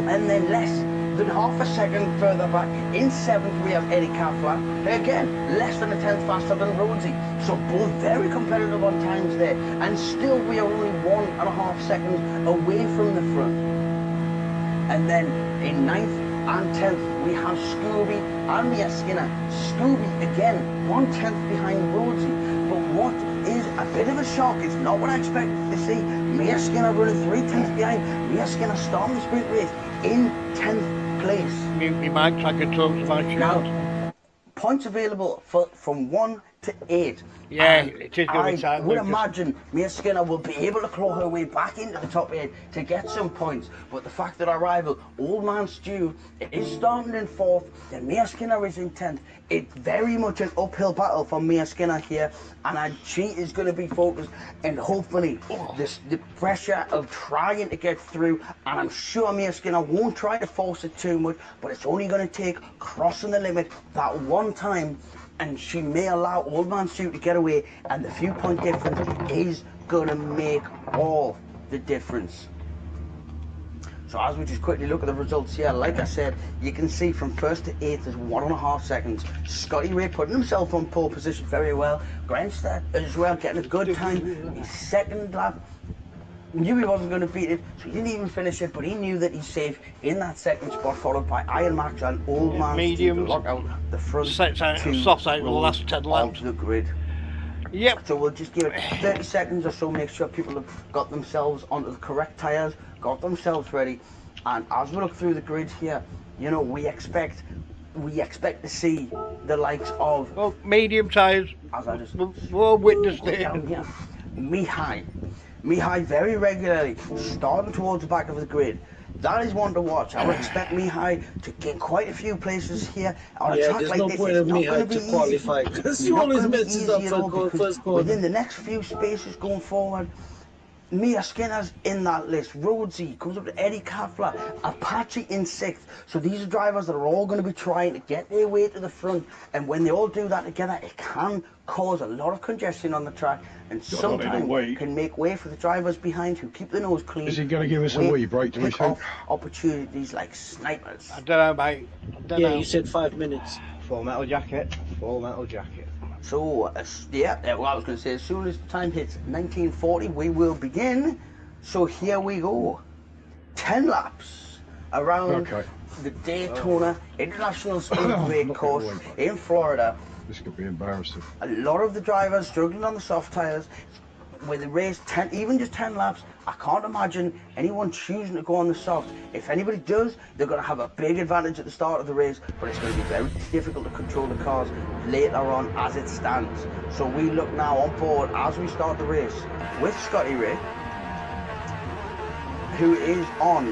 And then less than half a second further back in 7th we have Eddie Catflap, again less than a 10th faster than Rhodesy. So both very competitive on times there, and still we are only 1.5 seconds away from the front. And then in 9th and 10th we have Scooby and Mia Skinner. Scooby again 1/10 behind Rhodesy, but what is a bit of a shock, it's not what I expected to see. Mia Skinner running 3/10 behind. Mia Skinner starting the sprint race in 10th place. Mute me mic so I can talk to my child. Now, points available from 1 to 8. Yeah, it is going to be tight. I would imagine Mia Skinner will be able to claw her way back into the top 8 to get some points. But the fact that our rival, Old Man Stu, is starting in 4th and Mia Skinner is in 10th, it's very much an uphill battle for Mia Skinner here. And she is going to be focused, and hopefully the pressure of trying to get through, and I'm sure Mia Skinner won't try to force it too much, but it's only going to take crossing the limit that one time, and she may allow Old Man Stu to get away, and the few point difference is going to make all the difference. So as we just quickly look at the results here, like I said, you can see from 1st to 8th is 1.5 seconds. Scotty Ray putting himself on pole position very well. Grenstar as well, getting a good time. His 2nd lap, knew he wasn't going to beat it, so he didn't even finish it, but he knew that he's safe in that 2nd spot, followed by Iron Max and Old Man Stu to lock out the front soft out the last 10 laps of the grid. Yep. So we'll just give it 30 seconds or so, make sure people have got themselves onto the correct tyres, got themselves ready, and as we look through the grid here, you know, we expect we expect to see the likes of, Oh, medium tyres. as I just We'll witness it. down here, Mihai very regularly starting towards the back of the grid. That is one to watch. I would expect Mihai to gain quite a few places here on a Yeah, track there's like no this. point It's of not me going to to be easy. qualify because It's you not always going to be messes easy up at all because first corner. within the next few spaces going forward, Mia Skinner's in that list. Rhodesy comes up to Eddie Catflap, Apache in 6th. So these are drivers that are all going to be trying to get their way to the front. And when they all do that together, it can cause a lot of congestion on the track and sometimes can make way for the drivers behind who keep the nose clean. Is he going to give us a wee break, do we pick think? off opportunities like snipers. I don't know, mate. I don't Yeah, know. you said 5 minutes. Full metal jacket. Full metal jacket. So, well, I was going to say, as soon as time hits 1940, we will begin. So here we go. 10 laps around the Daytona International Speedway course in Florida. This could be embarrassing. A lot of the drivers struggling on the soft tyres. When they race 10, even just 10 laps, I can't imagine anyone choosing to go on the soft. If anybody does, they're going to have a big advantage at the start of the race, but it's going to be very difficult to control the cars later on as it stands. So we look now on board as we start the race with Scotty Ray, who is on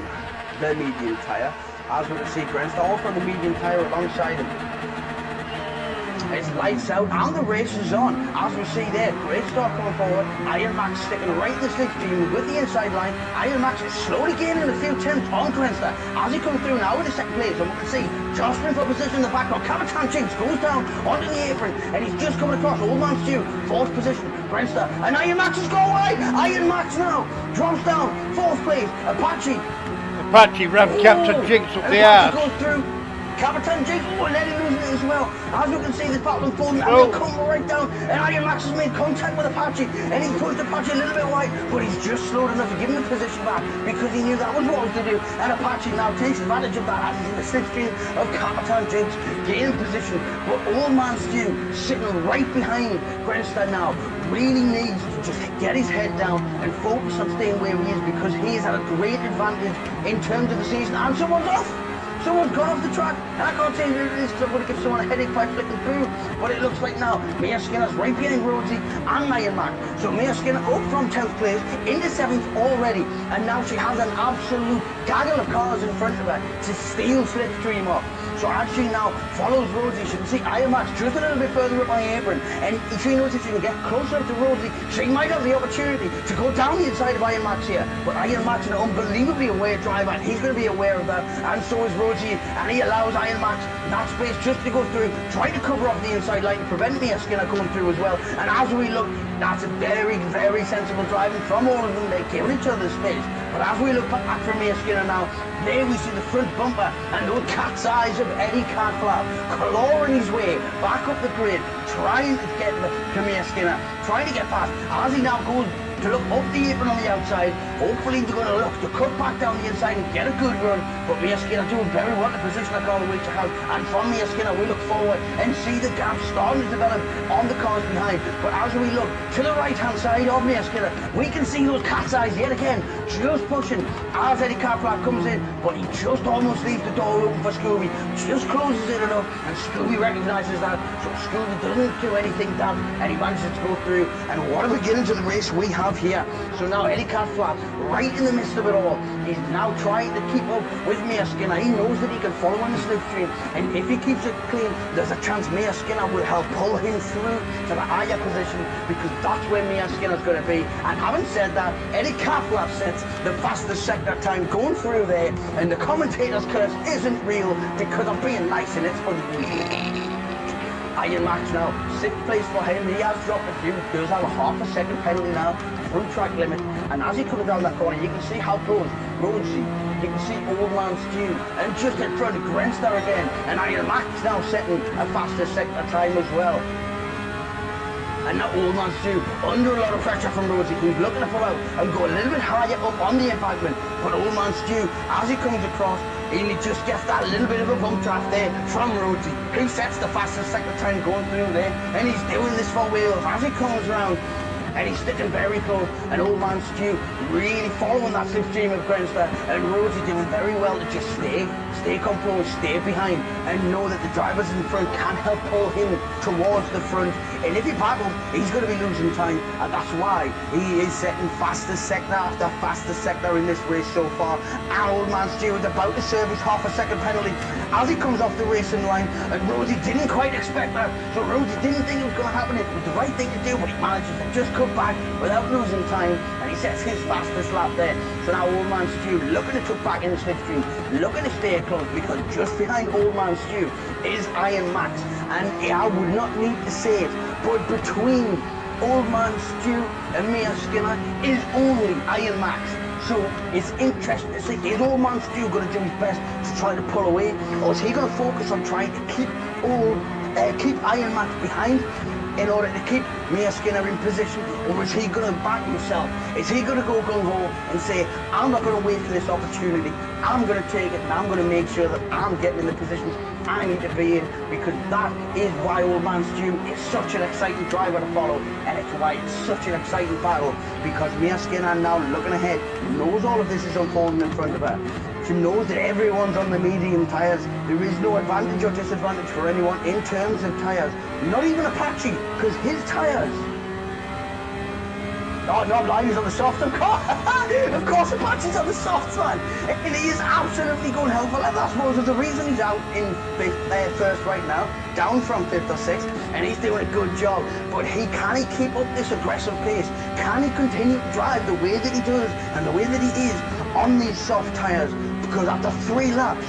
the medium tyre. As we can see, Grant's also on the medium tyre alongside him. It's lights out and the race is on. As we see there, great start coming forward. Iron Max sticking right in the slipstream with the inside line. Iron Max is slowly gaining a few tenths on Grenster. As he comes through now in the second place, and we can see jostling for position in the background. Capitan Jinx goes down onto the apron, and he's just coming across. Old Man Stew, fourth position. Grenster, and Iron Max is going away. Iron Max now drops down, fourth place. Apache rammed Captain Jinx up the Apache arse. goes through. Capitan Jinx, let him lose it as well. As we can see, the battle unfolding, and they'll come right down. And Iron Max has made contact with Apache, and he's pushed Apache a little bit wide, but he's just slowed enough to give him the position back because he knew that was what was to do. And Apache now takes advantage of that as he's in the slipstream of Capitan Jinx, gaining position. But Old Man Stew sitting right behind Grenster now really needs to just get his head down and focus on staying where he is because he is at a great advantage in terms of the season. And someone's off. Someone's gone off the track, and I can't say who it is because I'm going to give someone a headache by flicking through, but it looks like now Mia Skinner's right behind Rhodesy and Iron Mac. So Mia Skinner up from 10th place into 7th already, and now she has an absolute gaggle of cars in front of her to steal slipstream off. So as she now follows Rhodesy, she can see Iron Max just a little bit further up on the apron, and she knows if she can get closer to Rhodesy, she might have the opportunity to go down the inside of Iron Max here. But Iron Max is an unbelievably aware driver, and he's going to be aware of that, and so is Rhodesy, and he allows Iron Max that space just to go through, trying to cover off the inside line to prevent Mia Skinner going through as well. And as we look, that's a very, very sensible driving from all of them. They're giving each other space. But as we look back from Mia Skinner now, there we see the front bumper and those cat's eyes of Eddie Catflap clawing his way back up the grid, trying to get to Mia Skinner, trying to get past. As he now goes to look up the apron on the outside, hopefully they're going to look to cut back down the inside and get a good run. But Mia Skinner doing very well to position the car the way to have. And from Mia Skinner we look forward and see the gap starting to develop on the cars behind. But as we look to the right hand side of Mia Skinner, we can see those cat's eyes yet again, just pushing as Eddie Catflap comes in, but he just almost leaves the door open for Scooby, just closes it enough, and Scooby recognises that, so Scooby doesn't do anything damn, and he manages to go through. And what a beginning to the race we have here. So now Eddie Catflap, right in the midst of it all, is now trying to keep up with Mia Skinner. He knows that he can follow in the slipstream, and if he keeps it clean, there's a chance Mia Skinner will help pull him through to the higher position, because that's where Mia Skinner's going to be. And having said that, Eddie Catflap sets the fastest sector time going through there, and the commentator's curse isn't real because I'm being nice and it's for the Iron Max now, 6th place for him. He has dropped a few, does have a half a second penalty now, front track limit. And as he comes down that corner, you can see how close Rhodesy, you can see Old Man Stew, and just in front of Grenster again. And Iron Max now setting a faster sector time as well. And now Old Man Stew under a lot of pressure from Rhodesy, who's looking to pull out and go a little bit higher up on the embankment. But Old Man Stew, as he comes across, he just gets that little bit of a bump draft there from Rhodesy, who sets the fastest second time going through there, and he's doing this for Wales as he comes around, and he's sticking very close. And Old Man Stew really following that slipstream of Grenster, and Rhodesy doing very well to just stay stay composed, stay behind, and know that the drivers in front can help pull him towards the front. And if he battles, he's going to be losing time, and that's why he is setting fastest sector after fastest sector in this race so far. And old man Stu is about to serve his half-a-second penalty as he comes off the racing line, and Rosie didn't quite expect that, so Rosie didn't think it was going to happen. It was the right thing to do, but he manages to just cut back without losing time, and he sets his fastest lap there. So now old man Stu looking to tuck back in the slipstream, looking to stay close, because just behind old man Stu is Iron Max, and I would not need to say it, but between old man Stu and Mia Skinner is only Iron Max. So it's interesting to see, is old man Stu going to do his best to try to pull away, or is he going to focus on trying to keep Iron Max behind in order to keep Mia Skinner in position, or is he going to back himself? Is he going to go gung-ho and say, I'm not going to wait for this opportunity, I'm going to take it and I'm going to make sure that I'm getting in the positions I need to be in, because that is why old man Stu is such an exciting driver to follow, and it's why it's such an exciting battle, because Mia Skinner now looking ahead, knows all of this is unfolding in front of her. She knows that everyone's on the medium tyres. There is no advantage or disadvantage for anyone in terms of tyres. Not even Apache, because his tyres... Oh, no, I'm lying, he's on the soft, of course. Of course, Apache's on the soft, man. And he is absolutely going helpful. And I suppose there's a reason he's out in first right now, down from 5th or 6th, and he's doing a good job. But can he keep up this aggressive pace? Can he continue to drive the way that he does and the way that he is on these soft tyres? Because after 3 laps,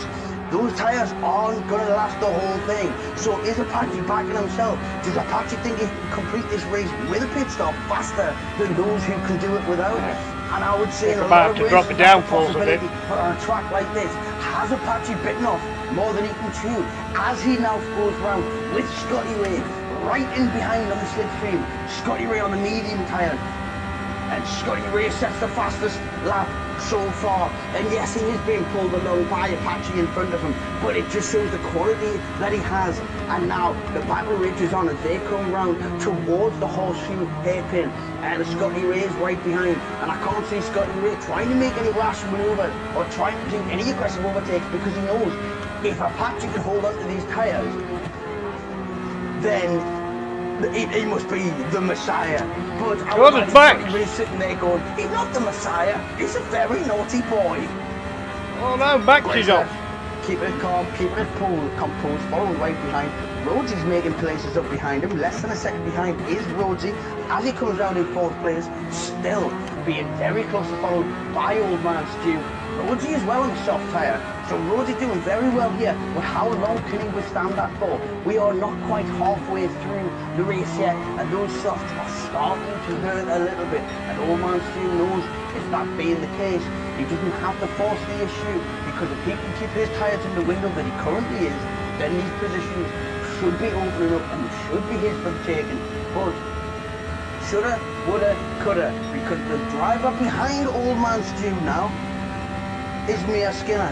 those tyres aren't going to last the whole thing. So is Apache backing himself? Does Apache think he can complete this race with a pit stop faster than those who can do it without? And I would say in a lot of races, drop it down for a bit. But on a track like this, has Apache bitten off more than he can chew? As he now goes round with Scotty Ray right in behind on the slipstream, Scotty Ray on the medium tyre, and Scotty Ray sets the fastest lap so far, and yes, he is being pulled along by Apache in front of him, but it just shows the quality that he has. And now the battle rages on as they come round towards the horseshoe hairpin, and Scotty Ray is right behind, and I can't see Scotty Ray trying to make any rash manoeuvres or trying to do any aggressive overtakes, because he knows if Apache can hold on to these tyres, then he must be the Messiah. But I was back. Sitting there going, he's not the Messiah, he's a very naughty boy. Oh no, back is off. Keeping it calm, keeping it composed, following right behind. Rhodes is making places up behind him. Less than a second behind is Rhodesy. As he comes round in 4th place, still being very closely followed by old man Stu. Rhodesy is well on the soft tyre, so Rhodesy doing very well here, but how long can he withstand that for? We are not quite halfway through the race yet, and those softs are starting to hurt a little bit, and old man Stu knows if that being the case, he doesn't have to force the issue, because if he can keep his tyres in the window that he currently is, then these positions should be opening up and should be his for the taking. But shoulda, woulda, coulda, because the driver behind old man Stu now is Mia Skinner.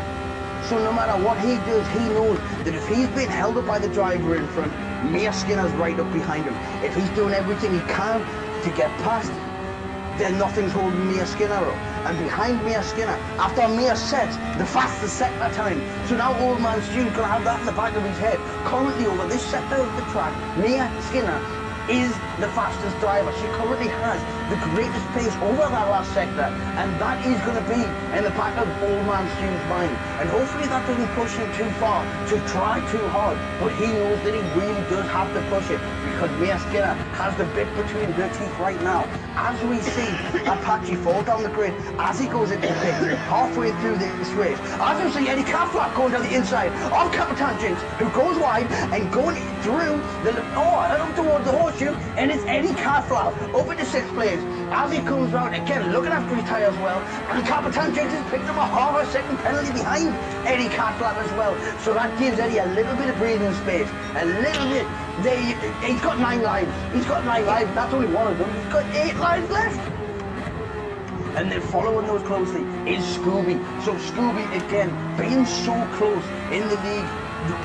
So no matter what he does, he knows that if he's being held up by the driver in front, Mia Skinner's right up behind him. If he's doing everything he can to get past, then nothing's holding Mia Skinner up. And behind Mia Skinner, after Mia sets the fastest sector time, so now old man Stu's gonna have that in the back of his head. Currently over this sector of the track, Mia Skinner is the fastest driver. She currently has the greatest pace over that last sector, and that is going to be in the back of old man Stu's mind. And hopefully that doesn't push him too far to try too hard, but he knows that he really does have to push it, because Mia Skinner has the bit between her teeth right now. As we see Apache fall down the grid as he goes into the pit halfway through this race, as we see Eddie Catflap going down the inside of Capitan Jinx, who goes wide and going through up towards the horseshoe, and it's Eddie Catflap up into 6th place as he comes round again, looking after his tyres well, and Capitan Jinx has picked up a half-a-second penalty behind Eddie Catflap as well, so that gives Eddie a little bit of breathing space, a little bit. He's got 9 lives. He's got 9 lives. That's only one of them. He's got 8 lives left. And then following those closely is Scooby. So Scooby again being so close in the league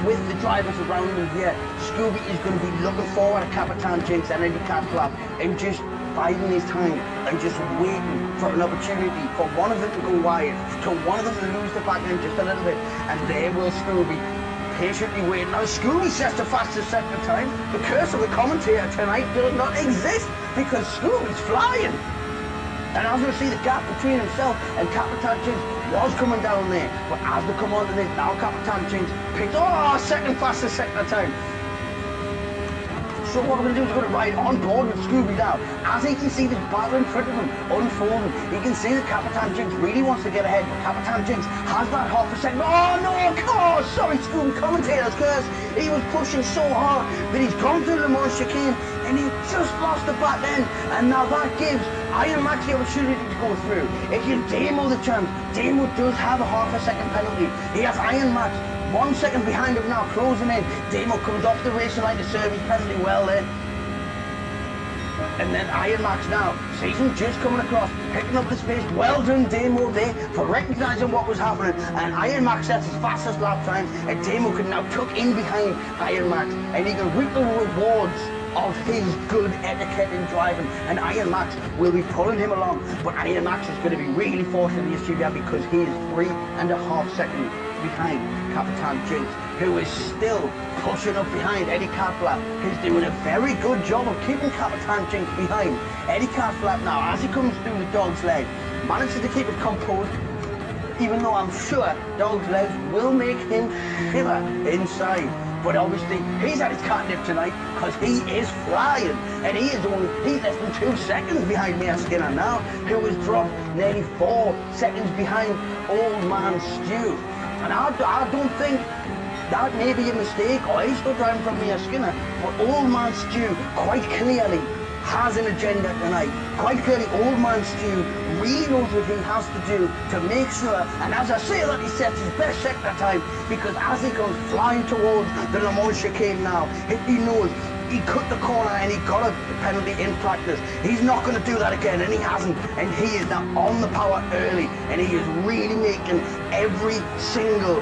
with the drivers around him here. Scooby is going to be looking forward to Capitan Jinx and Eddie Catflap and just biding his time and just waiting for an opportunity for one of them to go wide, to one of them to lose the back end just a little bit, and there will Scooby patiently waiting. Now Scooby sets the fastest second time. The curse of the commentator tonight does not exist because Scooby's flying. And as we see, the gap between himself and Capitan Jinx was coming down there. But as they come onto this, now Capitan Jinx picked, second fastest second time. So what we're going to do is we're going to ride on board with Scooby now. As he can see this battle in front of him unfolding, he can see that Capitan Jinx really wants to get ahead, but Capitan Jinx has that half a second. Oh no, sorry, Scooby, commentator's curse. He was pushing so hard that he's gone through the Mons chicane and he just lost the back end. And now that gives Iron Max the opportunity to go through. It gives Damo the chance. Damo does have a half a second penalty. He has Iron Max 1 second behind him now, closing in. Damo comes off the racing line to serve his penalty well there. And then Iron Max now sees him just coming across, picking up the space. Well done, Damo there, for recognising what was happening. And Iron Max sets his fastest lap time, and Damo can now tuck in behind Iron Max, and he can reap the rewards of his good etiquette in driving, and Iron Max will be pulling him along. But Iron Max is going to be really fortunate in this SUV because he is 3.5 seconds behind Capitan Jinx, who is still pushing up behind Eddie Catflap. He's doing a very good job of keeping Capitan Jinx behind. Eddie Catflap now, as he comes through the dog's leg, manages to keep it composed, even though I'm sure dog's legs will make him shiver inside. But obviously, he's had his catnip tonight because he is flying. And he's less than 2 seconds behind Mia Skinner now, who has dropped nearly 4 seconds behind Old Man Stu. And I don't think that may be a mistake, or he's still driving from Mia Skinner, but Old Man Stu quite clearly has an agenda tonight. Quite clearly, Old Man Stu really knows what he has to do to make sure, and as I say that, he sets his best sector time, because as he goes flying towards the Le Mans chicane now, he knows he cut the corner and he got a penalty in practice. He's not going to do that again, and he hasn't. And he is now on the power early, and he is really making every single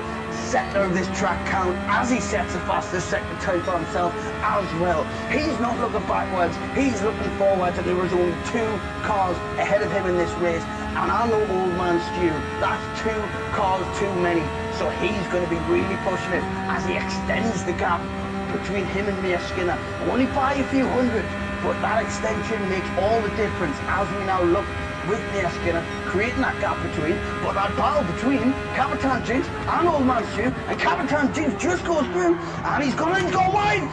sector of this track count as he sets the fastest sector time for himself as well. He's not looking backwards, he's looking forwards, and there was only 2 cars ahead of him in this race. And I know Old Man Stu, that's 2 cars too many. So he's going to be really pushing it as he extends the gap between him and Mia Skinner. Only by a few hundred, but that extension makes all the difference as we now look with Mia Skinner, creating that gap between, but that battle between Capitan Jinx and Old Man Stu, and Capitan Jinx just goes through, and he's gone wide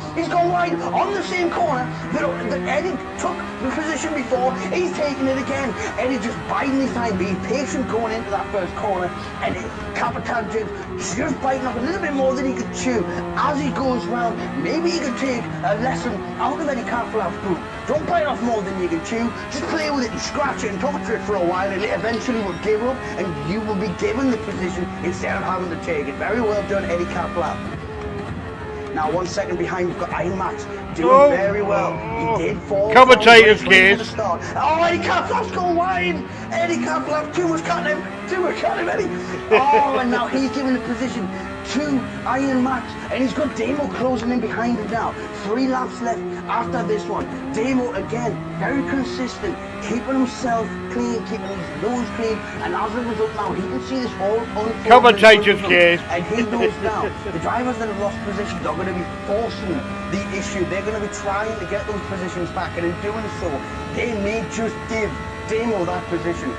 on the same corner that Eddie took the position before. He's taking it again. Eddie just biding his time, being patient going into that first corner, and Capitan Jinx just biting up a little bit more than he could chew as he goes round. Maybe he could take a lesson out of Eddie Catflap's boot. Don't bite off more than you can chew. Just play with it and scratch it and torture it for a while, and it eventually will give up, and you will be given the position instead of having to take it. Very well done, Eddie Catflap. Now 1 second behind, we've got Iron Max doing very well. He did fall. Commentator's case. Oh, Eddie Catflap's going wide. Eddie Catflap, too much catnip, Eddie. Oh, and now he's giving the position to Iron Max, and he's got Damo closing in behind him now. 3 laps left after this one. Damo again, very consistent, keeping himself clean, keeping his nose clean, and as a result now he can see this whole unfolding. Commentator's case. And he knows now the drivers that have lost positions are going to be forcing the issue. They're going to be trying to get those positions back, and in doing so, they may just give Damo that position.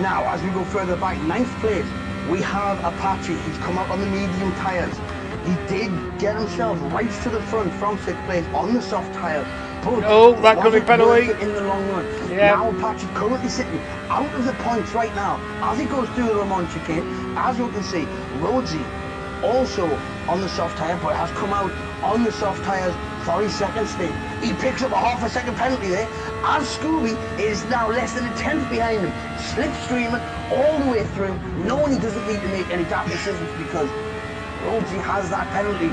Now, as we go further back, 9th place, we have Apache. He's come up on the medium tyres. He did get himself right to the front from 6th place on the soft tyres. But that could be penalty in the long run. Yeah. Now Apache currently sitting out of the points right now as he goes through the Le Mans chicane. As you can see, Rhodesy also on the soft tyre, but has come out on the soft tyres for his second stint. He picks up a half a second penalty there, as Scooby is now less than a 10th behind him, slipstreaming all the way through, knowing he doesn't need to make any gap decisions because Rhodesy has that penalty.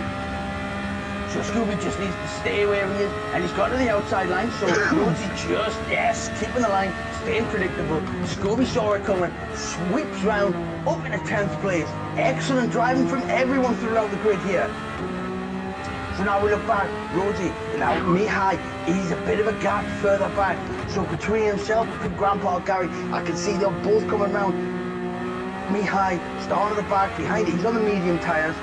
So Scooby just needs to stay where he is, and he's got to the outside line, so Rhodesy just, keeping the line, staying predictable. Scooby saw it coming, sweeps round, up in a 10th place. Excellent driving from everyone throughout the grid here. So now we look back, Rosie, now Mihai, he's a bit of a gap further back. So between himself and Grandpa Gary, I can see they're both coming round. Mihai, starting at the back, behind it, he's on the medium tyres.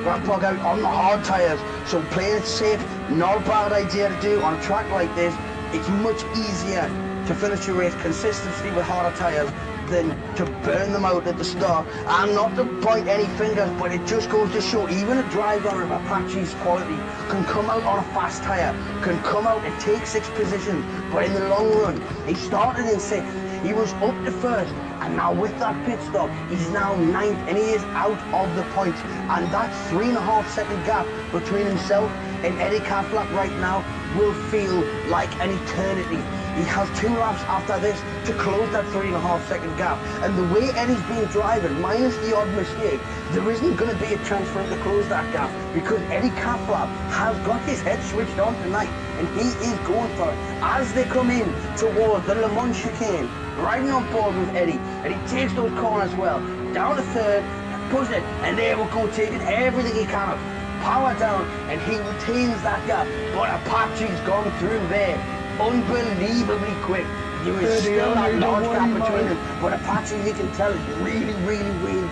Grandpa Gary on the hard tyres. So playing it safe, not a bad idea to do on a track like this. It's much easier to finish your race consistently with harder tyres than to burn them out at the start. And not to point any fingers, but it just goes to show even a driver of Apache's quality can come out on a fast tyre, can come out and take 6th position, but in the long run, he started in 6th, he was up to 1st, and now with that pit stop, he's now 9th, and he is out of the points. And that 3.5 second gap between himself and Eddie Catflap right now will feel like an eternity. He has 2 laps after this to close that 3.5 second gap. And the way Eddie's been driving, minus the odd mistake, there isn't going to be a chance for him to close that gap because Eddie Catflap has got his head switched on tonight and he is going for it. As they come in towards the Le Mans chicane, riding on board with Eddie, and he takes those corners well, down to 3rd, push it, and there we go, taking everything he can, power down, and he retains that gap. But Apache's gone through there. Unbelievably quick. There is still that large gap between them, but Apache, you can tell, is really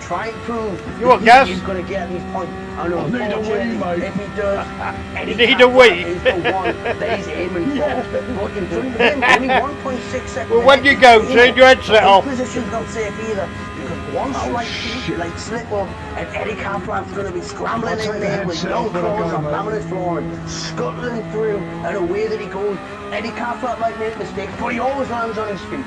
trying to prove you that he's going to get these points. And unfortunately, if he does, Eddie Catflap is the one that he's aiming for. But in front of him, only 1.6 seconds. Well, when you go, turn your headset off. His position's not safe either. One slight slip up and Eddie Catflap's going to be scrambling in there with no claws on laminate flooring, scuttling through, and away that he goes. Eddie Catflap might make mistakes, but he always lands on his feet.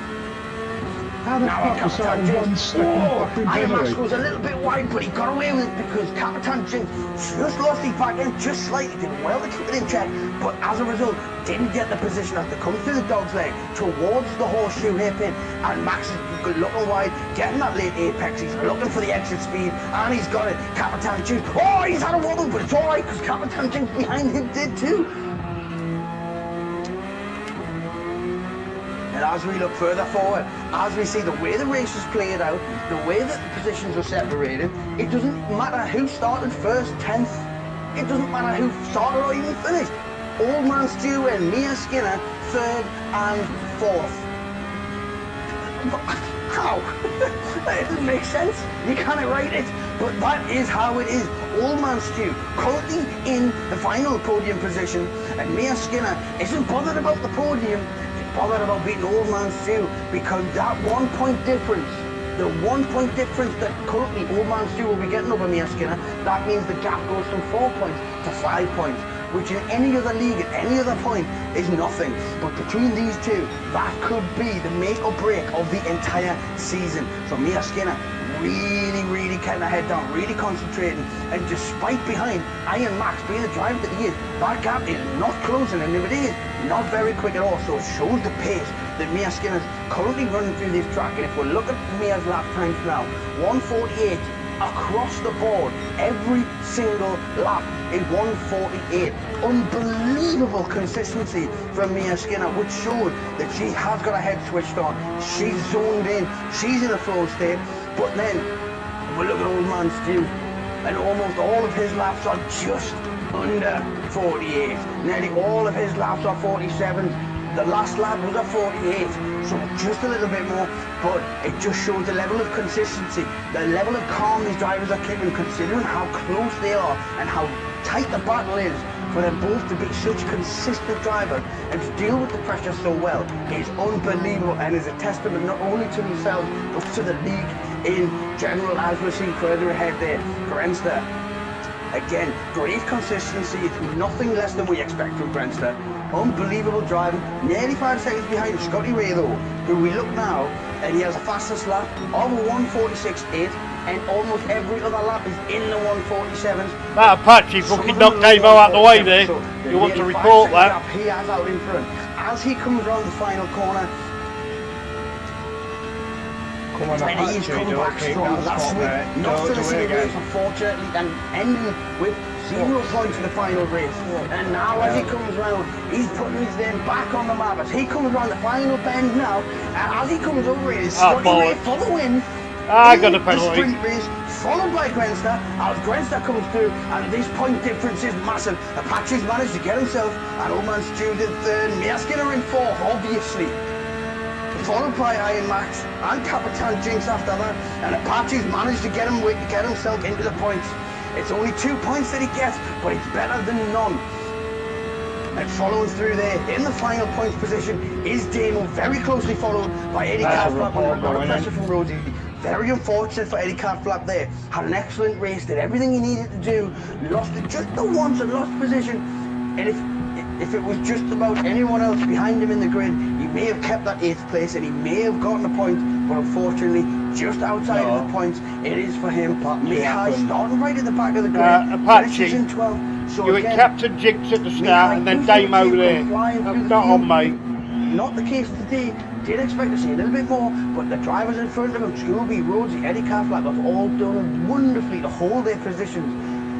How the fuck was that 1 second fucking Iron Max was a little bit wide, but he got away with it because Capitan Jinx just lost his back end just slightly, did well to keep it in check, but as a result, didn't get the position as to come through the dog's leg towards the horseshoe hairpin, and Max is looking wide, getting that late apex, he's looking for the exit speed, and he's got it. Capitan Jinx, oh, he's had a wobble, but it's alright because Capitan Jinx behind him did too. And as we look further forward, as we see the way the race is played out, the way that the positions are separated, it doesn't matter who started 1st, 10th, it doesn't matter who started or even finished. Old Man Stew and Mia Skinner, 3rd and 4th. How? It doesn't make sense. You can't write it, but that is how it is. Old Man Stew currently in the final podium position, and Mia Skinner isn't bothered about the podium. Bothered about beating Old Man Stew because that 1 point difference, the 1 point difference that currently Old Man Stew will be getting over Mia Skinner, that means the gap goes from 4 points to 5 points, which in any other league at any other point is nothing. But between these two, that could be the make or break of the entire season. So Mia Skinner really keeping her head down, really concentrating, and despite behind Iron Max being the driver that he is, that gap is not closing, and if it is, not very quick at all. So it shows the pace that Mia Skinner's currently running through this track. And if we look at Mia's lap times now, 1:48 across the board, every single lap is 1:48. Unbelievable consistency from Mia Skinner, which showed that she has got her head switched on. She's zoned in, she's in a flow state. But then we look at Old Man Stew, and almost all of his laps are just under 48. Nearly all of his laps are 47. The last lap was a 48, so just a little bit more, but it just shows the level of consistency, the level of calm these drivers are keeping, considering how close they are and how tight the battle is. For them both to be such consistent drivers and to deal with the pressure so well is unbelievable, and is a testament not only to themselves but to the league in general, as we're seeing further ahead there. Grenster, again, great consistency. It's nothing less than we expect from Grenster. Unbelievable driving, nearly 5 seconds behind Scotty Ray though, who we look now, and he has the fastest lap of 1:46.8, and almost every other lap is in the 1:47s. That Apache fucking knocked Davo out the way there. You want to report that? He has out in front. As he comes around the final corner, Come on, and he's Apache, come back strong last week, not finishing the race unfortunately, and ending with 0 points in the final race. And now as he comes round, he's putting his name back on the map. As he comes round the final bend now, and as he comes over, he's Scotty Ray for the win. I got a penalty. Sprint race, followed by Grenster. As Grenster comes through, and this point difference is massive. Apache's managed to get himself, and Old Man Stew's in third, Mia Skinner in fourth, obviously. Followed by Iron Max and Capitan Jinx after that, and Apache's managed to get himself into the points. It's only 2 points that he gets, but it's better than none. And following through there, in the final points position, is Damo, very closely followed by Eddie Catflap under a lot of pressure from Rosie. Very unfortunate for Eddie Catflap there. Had an excellent race, did everything he needed to do, lost it just the once and lost position. And if it was just about anyone else behind him in the grid, he may have kept that 8th place and he may have gotten a point, but unfortunately, just outside of the points, it is for him. Mihai starting right at the back of the grid, Apache, in 12. So you again, had Captain Jinx at the start and then Damo there. That's not on, mate. Not the case today. Did expect to see a little bit more, but the drivers in front of him, Scooby, Rosie, Eddie Catflap, have all done wonderfully to hold their positions.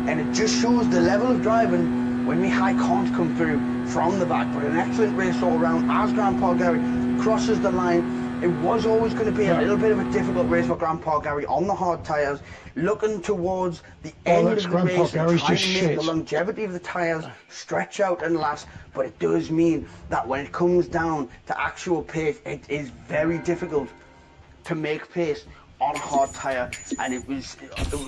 And it just shows the level of driving when Mihai can't come through from the back. But an excellent race all around as Grandpa Gary crosses the line. It was always going to be a little bit of a difficult race for Grandpa Gary on the hard tyres, looking towards the end of the race and trying to make the longevity of the tyres stretch out and last. But it does mean that when it comes down to actual pace, it is very difficult to make pace on a hard tyre, and it was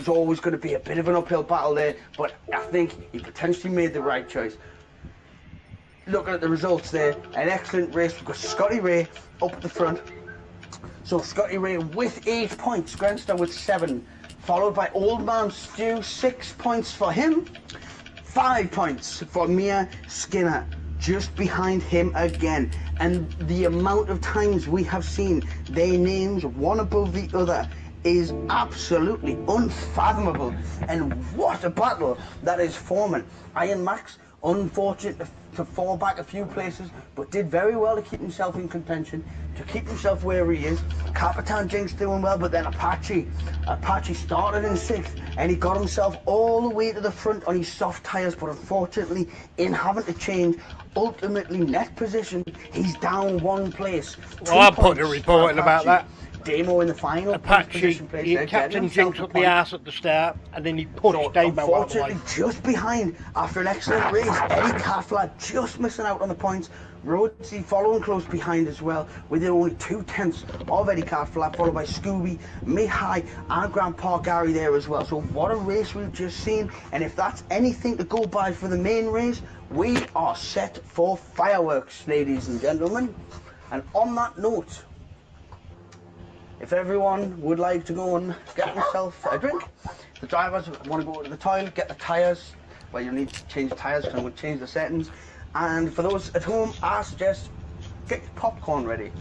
always going to be a bit of an uphill battle there. But I think he potentially made the right choice. Looking at the results there, an excellent race. We've got Scotty Ray up at the front. So Scotty Ray with 8 points, Grenster with 7, followed by Old Man Stew, 6 points for him, 5 points for Mia Skinner, just behind him again. And the amount of times we have seen their names one above the other is absolutely unfathomable. And what a battle that is forming. Iron Max, unfortunate to fall back a few places, but did very well to keep himself in contention, to keep himself where he is. Capitan Jinx doing well, but then Apache started in 6th, and he got himself all the way to the front on his soft tyres, but unfortunately, in having to change, ultimately net position, he's down 1 place. Well, I put a report in about that. Damo in the final Apache, he had Captain Jinx up the arse at the start, and then he pushed Damo out the way. Unfortunately, just behind, after an excellent race, Eddie Catflap just missing out on the points. Rosie following close behind as well, within only 2/10 of Eddie Catflap, followed by Scooby, Mihai, and Grandpa Gary there as well. So what a race we've just seen, and if that's anything to go by for the main race, we are set for fireworks, ladies and gentlemen. And on that note, if everyone would like to go and get themselves a drink, the drivers want to go to the toilet, get the tyres, well, you need to change the tyres because I'm going to change the settings. And for those at home, I suggest get your popcorn ready.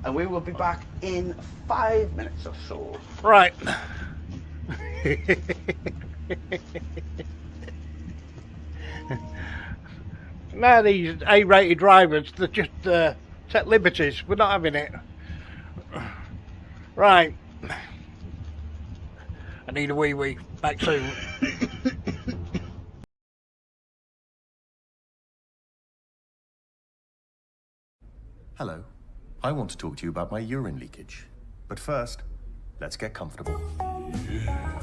And we will be back in 5 minutes or so. Right. Now these A-rated drivers, they're just take liberties. We're not having it. Right. I need a wee. Back soon. Hello. I want to talk to you about my urine leakage. But first, let's get comfortable.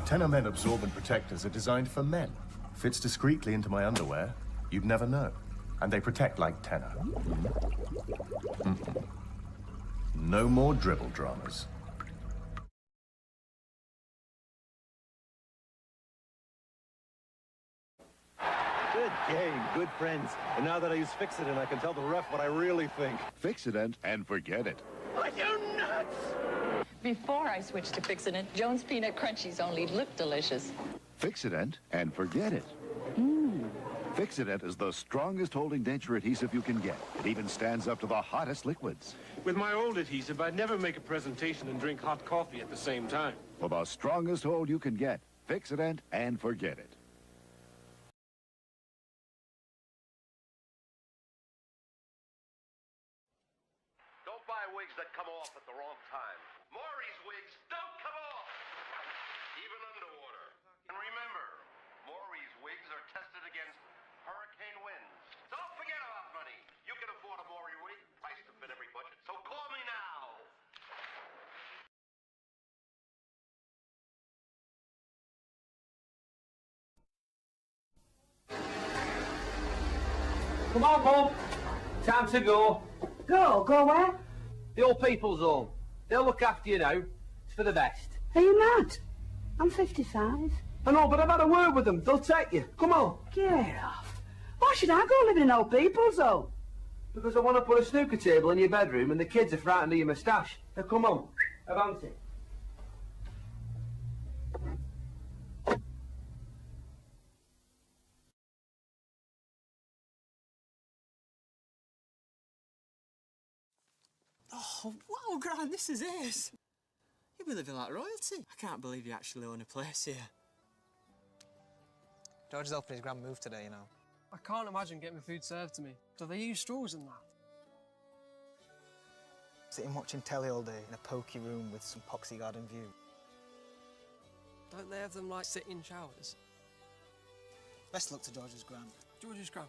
Tenor Men absorbent protectors are designed for men. Fits discreetly into my underwear. You'd never know. And they protect like Tenor. No more dribble dramas. Good game, good friends. And now that I use Fix-It-In, I can tell the ref what I really think. Fix-It-In and forget it. Are you nuts? Before I switched to Fix-It-In, Jones Peanut Crunchies only looked delicious. Fix-It-In and forget it. Fix-It-In is the strongest holding denture adhesive you can get. It even stands up to the hottest liquids. With my old adhesive, I'd never make a presentation and drink hot coffee at the same time. For the strongest hold you can get. Fix-It-In and forget it. Don't buy wigs that come off at the wrong time. Maury's wigs don't come off, even underwater. And remember, Maury's wigs are tested against hurricane winds. Don't forget about money. You can afford a Maury wig, priced to fit every budget. So call me now. Come on, Mum. Time to go. Go where? The old people's home. They'll look after you now. It's for the best. Are you mad? I'm 55. I know, but I've had a word with them. They'll take you. Come on. Get off. Why should I go live in an old people's home? Because I want to put a snooker table in your bedroom and the kids are frightened of your moustache. Now come on. Advance it. Oh, wow, Gran, this is ace. You'll be living like royalty. I can't believe you actually own a place here. George is helping his grand move today, you know. I can't imagine getting food served to me. Do they use straws in that? Sitting watching telly all day in a pokey room with some poxy garden view. Don't they have them like sit-in showers? Best luck to George's gran. George's gran.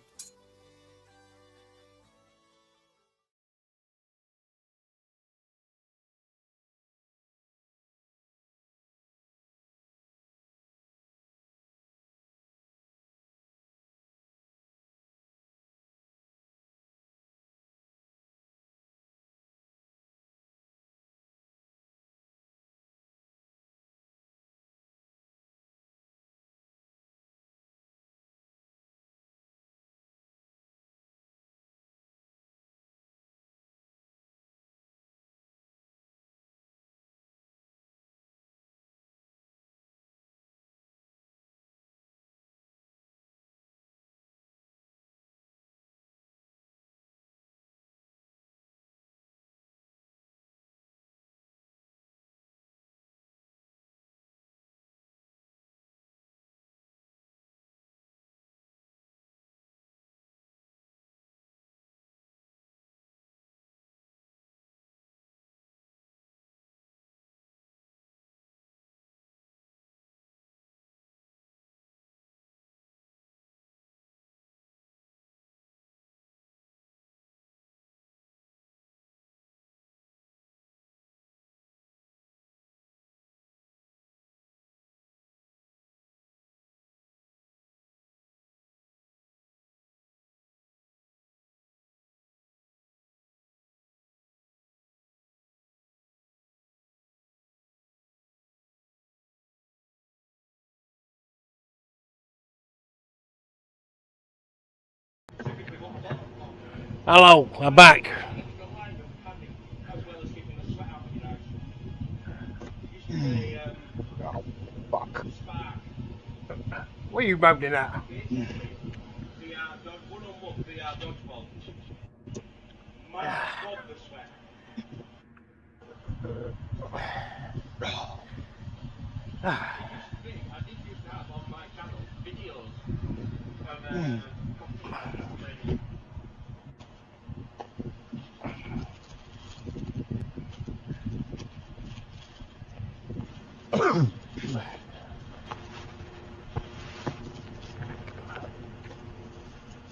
Hello, I'm back. Oh, fuck. What are you moaning at?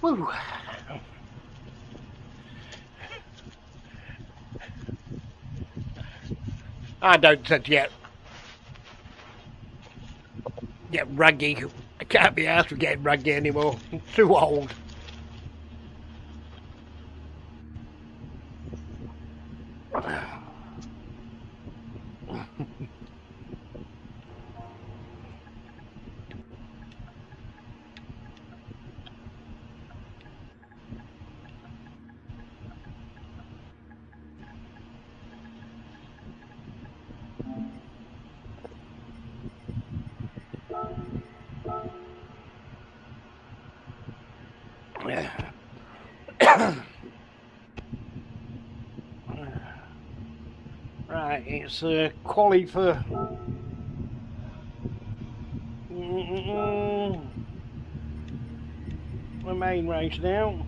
Woo. I don't get raggy. I can't be asked for getting raggy anymore. I'm too old. Right, it's quali for the main race now.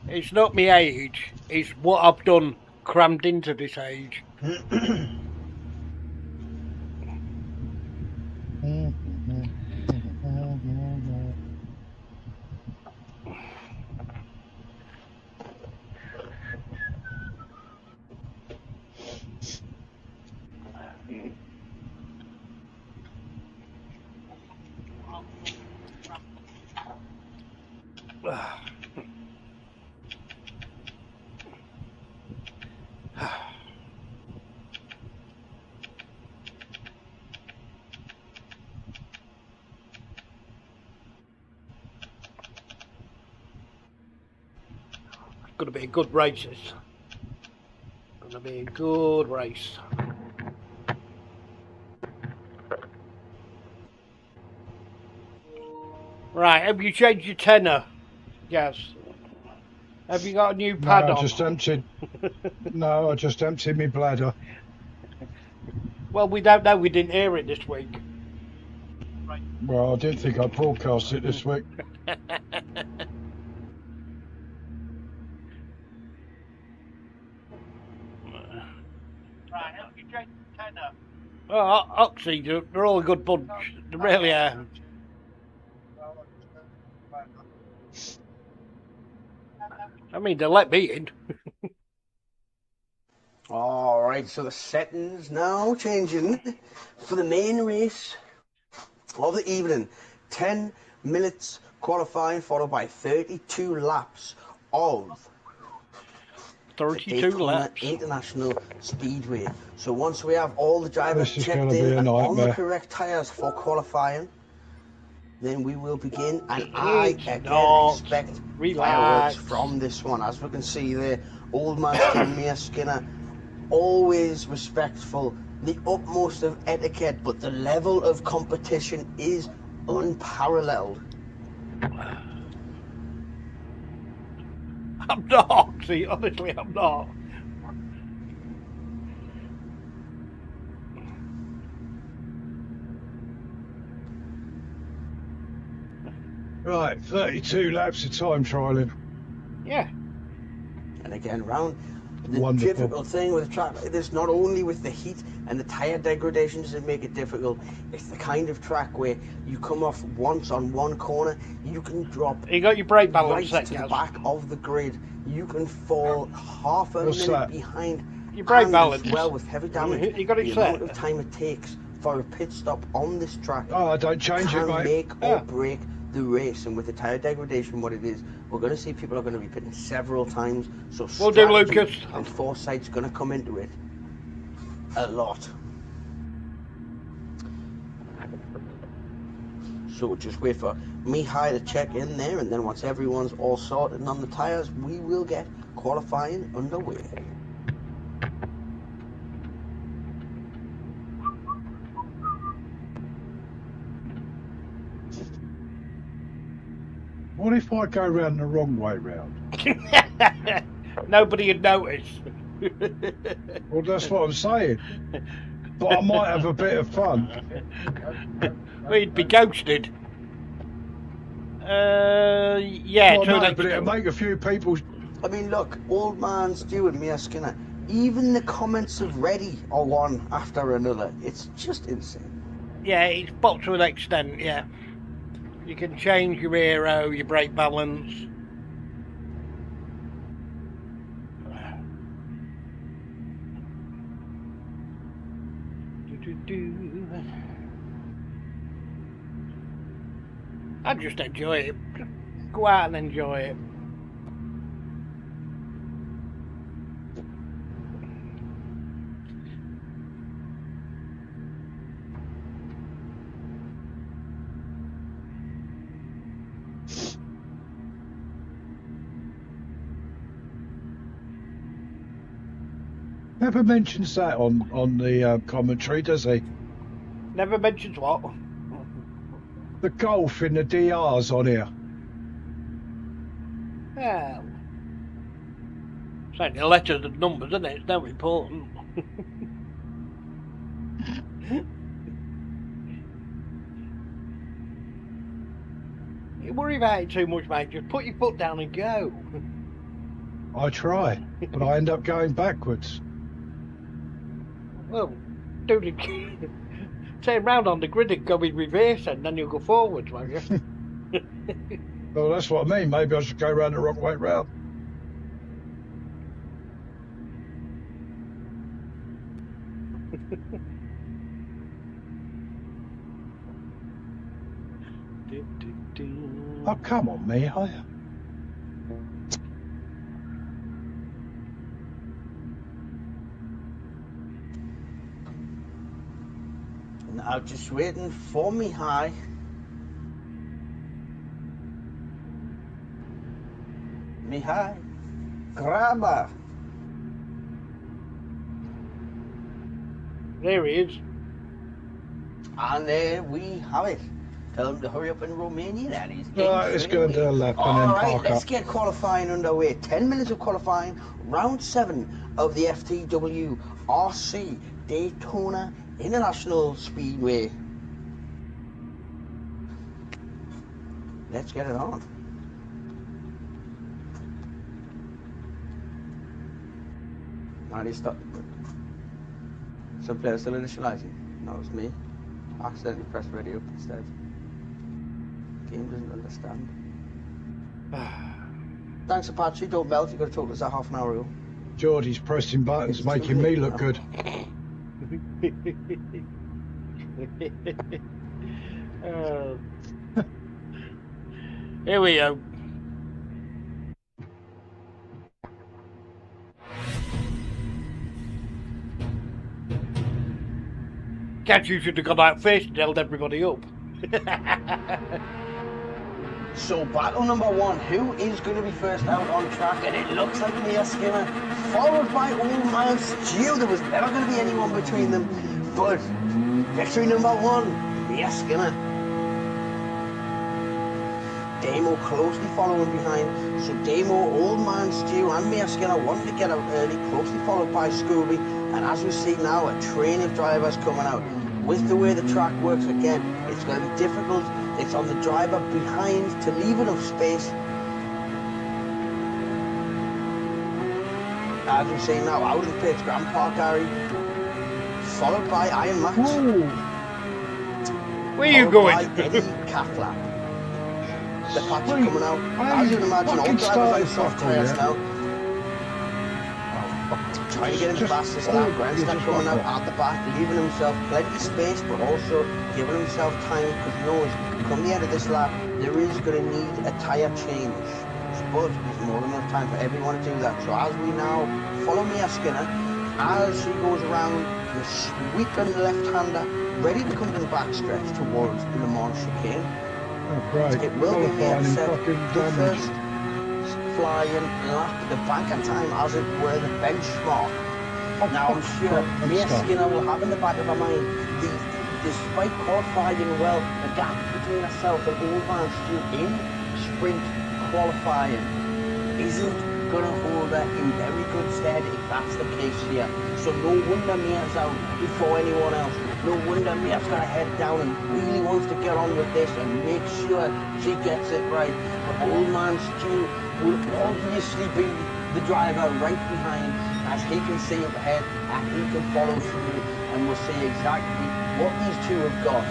It's not my age, it's what I've done crammed into this age. It's going to be a good race. It's going to be a good race. Right, have you changed your tenor? Yes. Have you got a new pad on? I just emptied. No, I just emptied my bladder. Well, we don't know. We didn't hear it this week. Well, I didn't think I'd broadcast it this week. Oh, Oxy, they're all a good bunch. They really are. I mean, they let me in. Alright, so the settings now changing for the main race of the evening. 10 minutes qualifying followed by 32 laps of 32 laps. International Speedway. So once we have all the drivers checked in and on the correct tyres for qualifying, then we will begin. And I again expect fireworks from this one. As we can see there, Old Man Mia Skinner, always respectful, the utmost of etiquette, but the level of competition is unparalleled. I'm not, see, honestly, I'm not. Right, 32 laps of time trialing. Yeah. And again, round the difficult thing with a track like this, not only with the heat and the tyre degradations that make it difficult, it's the kind of track where you come off once on one corner, you can drop. You got your brake balance right to the back of the grid. You can fall half a minute behind. Your brake balance. As well, with heavy damage, you got it the set. amount of time it takes for a pit stop on this track. Oh, I don't change it, mate. Make or break the race. And with the tyre degradation, what it is, we're going to see people are going to be pitting several times. So we'll do, Lucas. And foresight's going to come into it a lot. So just wait for Mihai to check in there, and then once everyone's all sorted and on the tyres, we will get qualifying underway. What if I go round the wrong way round? Nobody would notice. Well, that's what I'm saying. But I might have a bit of fun. We'd be ghosted. Yeah, well, true. No, but it'll make a few people. I mean, look, Old Man Stu and Mia Skinner, even the comments of Ready are one after another. It's just insane. Yeah, it's bought to an extent, yeah. You can change your aero, your brake balance. I just enjoy it. Go out and enjoy it. Never mentions that on the commentary, does he? Never mentions what? The golf in the DRs on here. Well, it's only the letters and numbers, isn't it? It's not important. You worry about it too much, mate. Just put your foot down and go. I try, but I end up going backwards. Well, do turn round on the grid and go in reverse, and then you'll go forwards, won't you? Well, that's what I mean. Maybe I should go round the wrong way round. Oh, come on, Mihai. Now just waiting for me high. Me high. Grabber. There he is. And there we have it. Tell him to hurry up in Romania, that is. Right, let's go and do a lap and then Alright, park let's up. get qualifying underway. 10 minutes of qualifying, round 7 of the Ftwrc Daytona International Speedway. Let's get it on. Alright, stop. Some players still initializing. That was me. I accidentally pressed ready up instead. Game doesn't understand. Thanks, Apache. Don't melt. You got to talk to us a half an hour ago. Geordie's pressing buttons, making me look good. Here we go. Catch, you should have got out first and held everybody up. So battle number 1, who is going to be first out on track? And it looks like Mia Skinner, followed by Old Man Stew. There was never going to be anyone between them, but victory number 1, Mia Skinner. Damo closely following behind. So Damo, Old Man Stew and Mia Skinner wanting to get out early, closely followed by Scooby. And as we see now, a train of drivers coming out. With the way the track works again, it's going to be difficult. It's on the driver behind to leave enough space. As we see now, out of pits, Grandpa Gary, followed by Iron Max. Where are you going? Eddie Catflap. The patch coming out. As you'd imagine, all drivers on soft tyres now. Trying to get him fastest lap. Grandstand coming out at the back, leaving himself plenty of space, but also giving himself time because he knows come the end of this lap, there is going to need a tyre change. But there's more than enough time for everyone to do that. So as we now follow Mia Skinner, as he goes around the sweeping left-hander, ready to come to the backstretch towards the Le Mans chicane. Oh, great. It will be Qualifying set fucking the damage. first flying lap, the banker time as it were, the benchmark. Now I'm sure Mia Skinner will have in the back of her mind, despite qualifying well, the gap between herself and Old Man Stew in sprint qualifying isn't going to hold her in very good stead if that's the case here. So no wonder Mia's out before anyone else. No wonder Mia's got her head down and really wants to get on with this and make sure she gets it right. But Old Man Stew will obviously be the driver right behind, as he can see up ahead and he can follow through, and we'll see exactly what these two have got.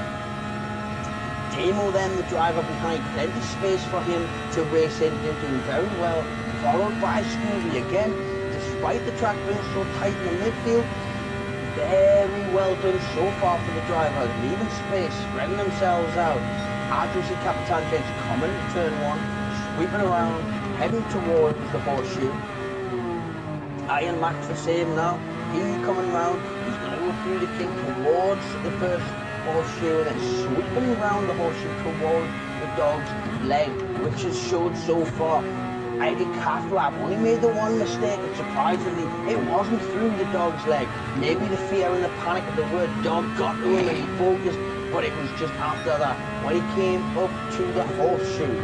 Damo then, the driver behind, plenty space for him to race into, doing very well, followed by Scooby again, despite the track being so tight in the midfield. Very well done so far for the drivers, leaving space, spreading themselves out. As we see Capitan James coming into turn 1, sweeping around, heading towards the horseshoe. Iron Max the same now. He's coming round. He's going to go through the kick towards the first horseshoe and then sweeping around the horseshoe towards the dog's leg, which has showed so far. Eddie Catflap only made the one mistake, and surprisingly, it wasn't through the dog's leg. Maybe the fear and the panic of the word dog got to him and he focused, but it was just after that, when he came up to the horseshoe,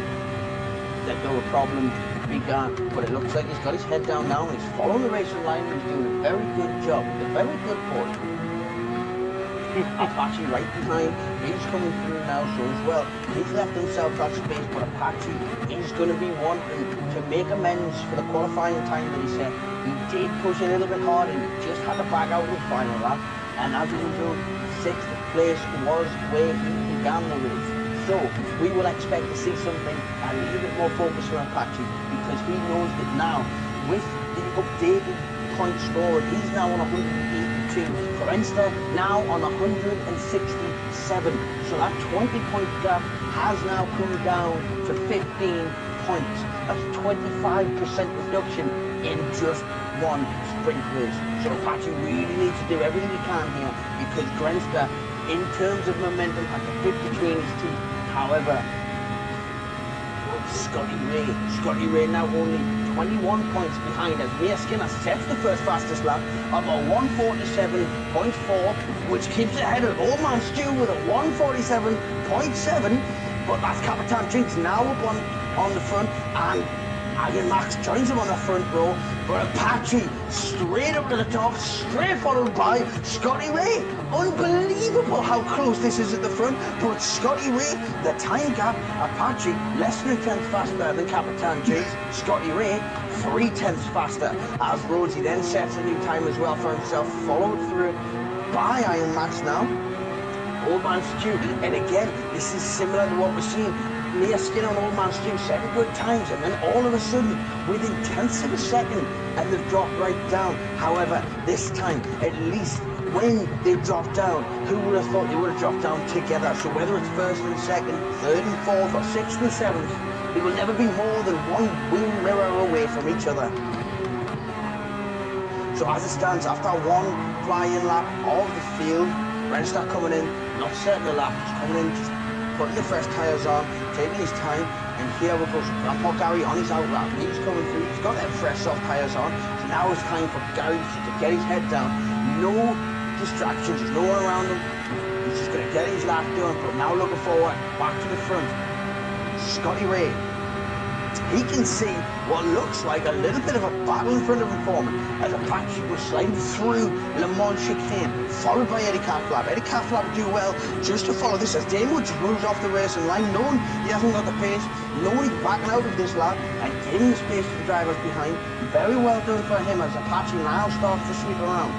that the problem began. But it looks like he's got his head down now and he's following the racing line and he's doing a very good job. A very good point. Apache right behind, he's coming through now, so as well, he's left himself that space, but Apache is going to be wanting to make amends for the qualifying time that he said. He did push a little bit hard and he just had to back out in the final lap, and as a result, 6th place was where he began the race. So we will expect to see something a little bit more focused from Apache, because he knows that now, with the updated point score, he's now on 182. Frenster now on 167. So that 20-point gap has now come down to 15 points. That's 25% reduction in just one sprint race. So Apache really needs to do everything he can here, because Grenster in terms of momentum at the bit between his teeth. However, Scotty Ray now only 21 points behind as Mia Skinner sets the first fastest lap of a 147.4, which keeps it ahead of Old Man Stu with a 147.7. But that's Capitan Jinx now up on the front, and Iron Max joins him on the front row. But Apache straight up to the top, straight followed by Scotty Ray. Unbelievable how close this is at the front. But Scotty Ray, the time gap, Apache less than a tenth faster than Capitan Jinx. Scotty Ray 3/10 faster, as Rhodesy then sets a new time as well for himself, followed through by Iron Max now. Old Man Stu, and again, this is similar to what we're seeing. Mia Skinner and Old Man Stu setting good times, and then all of a sudden, within tenths of a second, and they've dropped right down. However, this time, at least when they drop down, who would have thought they would have dropped down together? So whether it's first and second, third and fourth, or sixth and seventh, they will never be more than one wing mirror away from each other. So as it stands, after one flying lap of the field, Renster coming in, not setting the lap, just coming in, just putting the fresh tyres on, taking his time, and here we go. So Grandpa Gary on his out lap, he's coming through, he's got them fresh soft tyres on, so now it's time for Gary to get his head down. No distractions, there's no one around him, he's just going to get his lap done, but now looking forward, back to the front. Scotty Ray, he can see what looks like a little bit of a battle in front of him for him as Apache was sliding through Le Mans chicane, followed by Eddie Catflap. Eddie Catflap do well just to follow this as Damon just moves off the racing line, knowing he hasn't got the pace, knowing he's backing out of this lap and giving the space to the drivers behind. Very well done for him as Apache now starts to sweep around.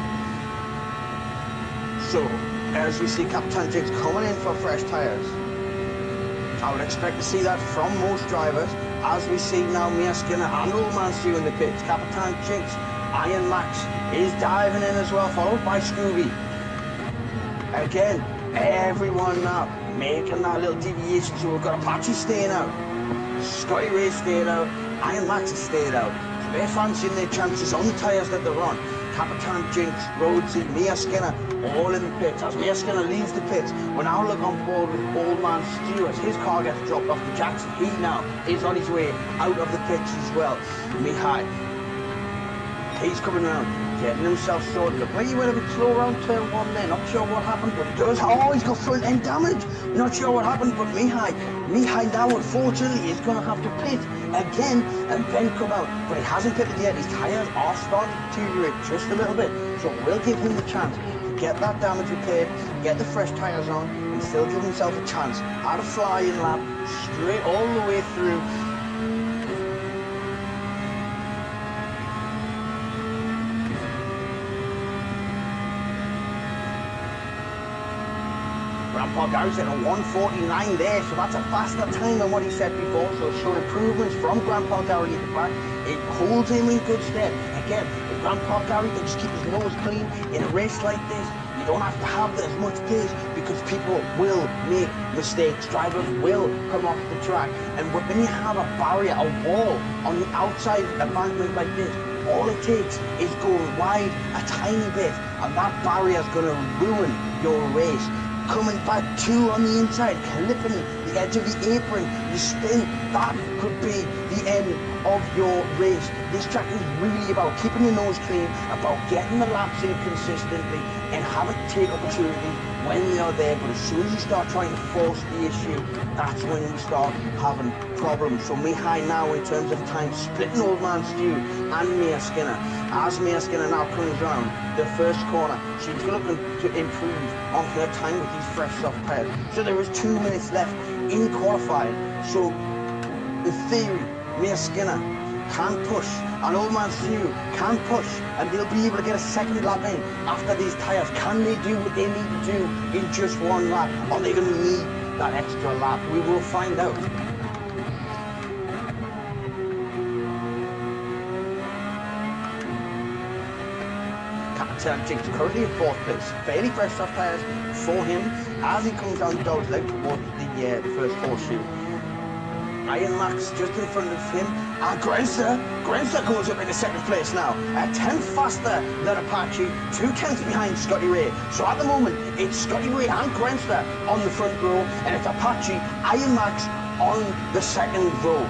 So, as we see Capitan Jinx coming in for fresh tyres, I would expect to see that from most drivers. As we see now, Mia Skinner and Old Man Stu in the pits. Capitan Jinx, Iron Max is diving in as well, followed by Scooby. Again, everyone now making that little deviation. So we've got Apache staying out, Scotty Ray staying out, Iron Max is staying out. So they're fancying their chances on the tyres that they're on. Capitan Jinx, Rhodesy, Mia Skinner, all in the pits. As Mia Skinner leaves the pits, we're now looking on board with Old Man Stu as his car gets dropped off to Jackson. He now is on his way out of the pits as well. Mihai, he's coming around, getting himself sorted. Look like he went a bit slow around turn one there. Not sure what happened, but he does. Oh, he's got front end damage. Not sure what happened, but Mihai now unfortunately is going to have to pit again and then come out. But he hasn't pitted yet. His tyres are starting to deteriorate just a little bit. So we'll give him the chance to get that damage repaired, get the fresh tyres on, and still give himself a chance at a flying lap straight all the way through. Grandpa Gary's at a 1:49 there, so that's a faster time than what he said before. So showing improvements from Grandpa Gary at the back. It holds him in good stead. Again, if Grandpa Gary can just keep his nose clean in a race like this, you don't have to have as much pace because people will make mistakes. Drivers will come off the track. And when you have a barrier, a wall on the outside embankment like this, all it takes is going wide a tiny bit, and that barrier is going to ruin your race. Coming back two on the inside, clipping the edge of the apron, you spin, that could be the end of your race. This track is really about keeping your nose clean, about getting the laps in consistently, and having to take opportunities when they are there. But as soon as you start trying to force the issue, that's when you start having problems. So Mihai now, in terms of time, splitting Old Man Stu and Mia Skinner. As Mia Skinner now comes around the first corner, she's looking to improve on her time with these fresh soft tyres. So there is 2 minutes left in qualifying. So in theory, Mia Skinner can push, and Old Man Stu can push, and they'll be able to get a second lap in after these tyres. Can they do what they need to do in just one lap? Are they going to need that extra lap? We will find out. Jinx currently in fourth place, fairly fresh soft tyres for him as he comes down Dog's leg towards the first horseshoe. Iron Max just in front of him. And Grenster goes up into second place now. A tenth faster than Apache, 2 tenths behind Scotty Ray. So at the moment, it's Scotty Ray and Grenster on the front row, and it's Apache, Iron Max on the second row.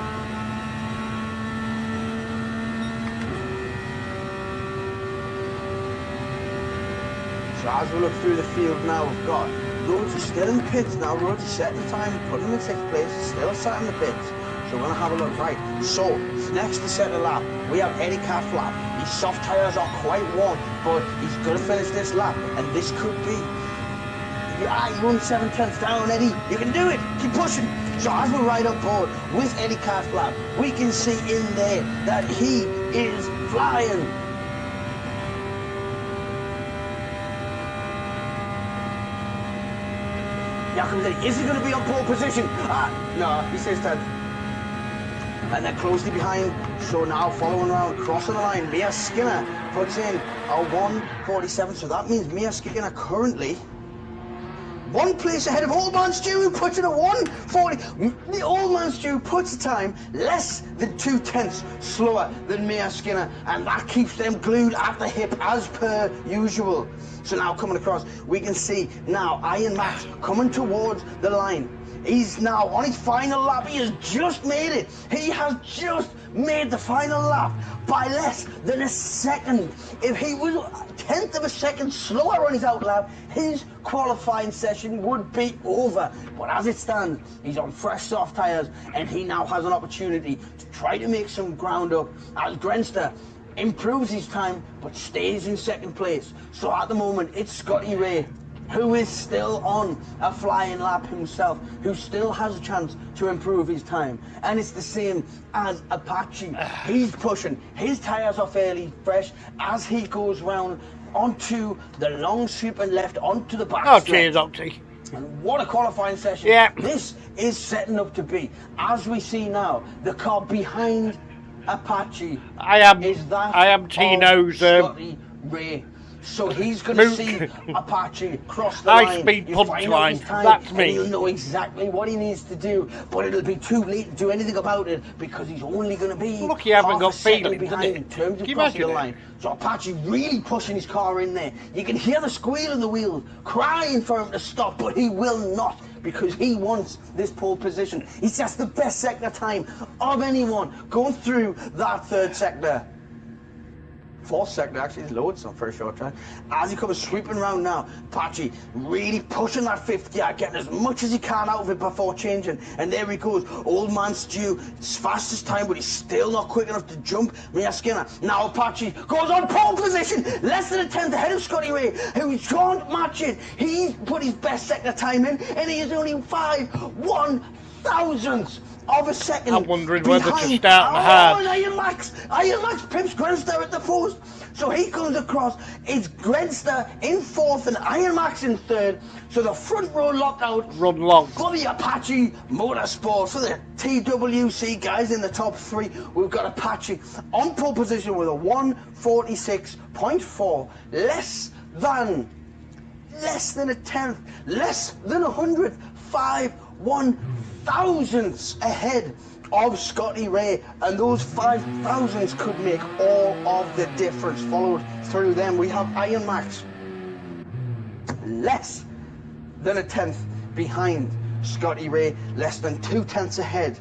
So as we look through the field now, we've got Rhodes is still in the pits now. Rhodes is setting time, putting him in 6th place, still sat in the pits. So we're going to have a look. Right, so next to set a lap, we have Eddie Catflap. His soft tyres are quite warm, but he's going to finish this lap, and this could be... you're only 7 tenths down, Eddie. You can do it. Keep pushing. So as we ride on board with Eddie Catflap, we can see in there that he is flying. Is he going to be on pole position? No, he says 10th. And they're closely behind. So now following around, crossing the line, Mia Skinner puts in a 1:47. So that means Mia Skinner currently 1 place ahead of Old Man Stew, who puts in a 1:40. The Old Man Stew puts the time less than 2 tenths slower than Mia Skinner, and that keeps them glued at the hip as per usual. So now coming across, we can see now Iron Max coming towards the line. He's now on his final lap. He has just made it. He has just made the final lap by less than a second. If he was a 10th of a second slower on his out lap, his qualifying session would be over. But as it stands, he's on fresh soft tyres, and he now has an opportunity to try to make some ground up as Grenster improves his time but stays in 2nd place. So at the moment, it's Scotty Ray, who is still on a flying lap himself, who still has a chance to improve his time. And it's the same as Apache. He's pushing. His tyres are fairly fresh as he goes round onto the long sweep and left onto the back. Oh, cheers, Octi. And what a qualifying session. Yeah. This is setting up to be. As we see now, the car behind Apache I am Tino's Scotty Ray. So he's going to see Apache cross the line. High-speed punchline. That's me. And he'll know exactly what he needs to do, but it'll be too late to do anything about it because he's only going to be look, you haven't got feeling feeling in terms of crossing the line. So Apache really pushing his car in there. You can hear the squeal of the wheels, crying for him to stop, but he will not, because he wants this pole position. He's just the best sector time of anyone going through that 3rd sector. 4th sector, actually, is loads on for a short time. As he comes sweeping around now, Apache really pushing that 5th gear, getting as much as he can out of it before changing. And there he goes, Old Man Stew, his fastest time, but he's still not quick enough to jump Mia Skinner. Now Apache goes on pole position, less than a 10th ahead of Scotty Ray, who can't match it. He's put his best sector time in, and he is only 5 1/1000ths of a second. I'm wondering whether to start the hard. Iron Max pips Grenster at the post. So he comes across. It's Grenster in 4th and Iron Max in 3rd. So the front row locked out. Run long. For the Apache Motorsport, for the TWC guys in the top 3, we've got Apache on pole position with a 1:46.4, less than a 10th, less than 100th, 5 1/1000ths ahead of Scotty Ray, and those 5/1000ths could make all of the difference. Followed through them, we have Iron Max, less than a 10th behind Scotty Ray, less than 2 tenths ahead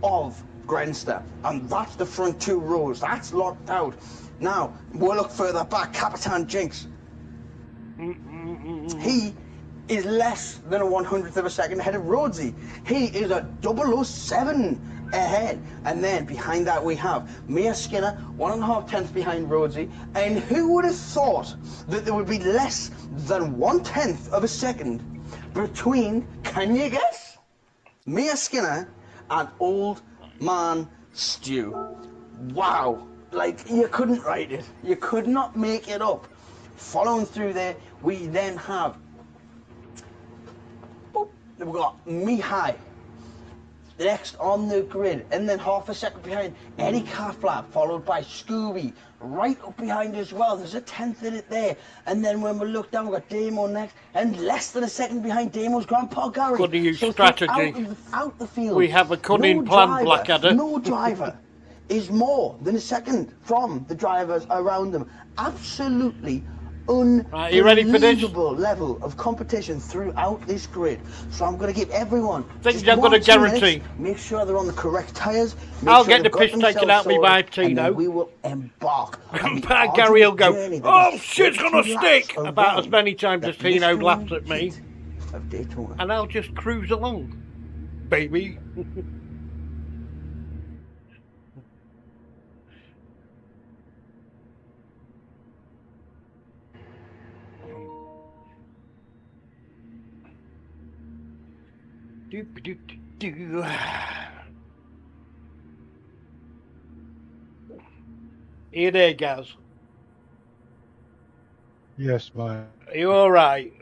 of Grenster, and that's the front 2 rows. That's locked out. Now we'll look further back. Capitan Jinx, he is less than a 100th of a second ahead of Rhodesy. He is a 007 ahead. And then behind that we have Mia Skinner, 1.5 tenths behind Rhodesy. And who would have thought that there would be less than 1/10 of a second between, can you guess? Mia Skinner and Old Man Stew. Wow. Like, you couldn't write it. You could not make it up. Following through there, we then have we've got Mihai, Next on the grid, and then half a second behind, Eddie Catflap, followed by Scooby, right up behind as well. There's a 10th in it there. And then when we look down, we've got Damo next, and less than a second behind Damo's Grandpa Gary. Got to use so strategy. Out the field, We have a cunning plan, Blackadder. No driver is more than a second from the drivers around them. Absolutely Right, you ready for this? unbelievable level of competition throughout this grid. So I'm going to give everyone. Think I've got a guarantee. Make sure they're on the correct tyres. I'll get the piss taken out of me by Tino. We will embark. Gary will go, oh, shit's gonna stick! About as many times as Tino laughs at me. And I'll just cruise along, baby. Do. You there, Gaz? Yes, mate. Are you all right?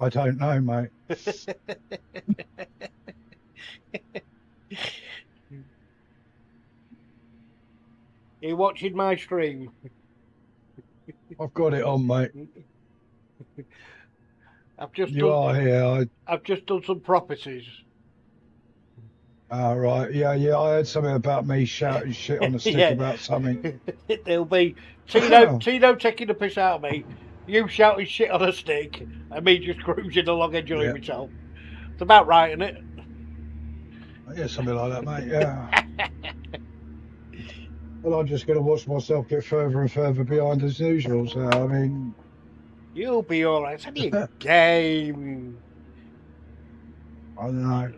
I don't know, mate. You watching my stream? I've got it on, mate. I've just I've just done some properties. Oh, right. Yeah, I heard something about me shouting shit on the stick about something. There'll be Tino taking the piss out of me, you shouting shit on a stick, and me just cruising along enjoying myself. It's about right, isn't it? Yeah, something like that, mate, yeah. Well, I'm just going to watch myself get further and further behind as usual, so, I mean... You'll be alright, it's only a game. I know.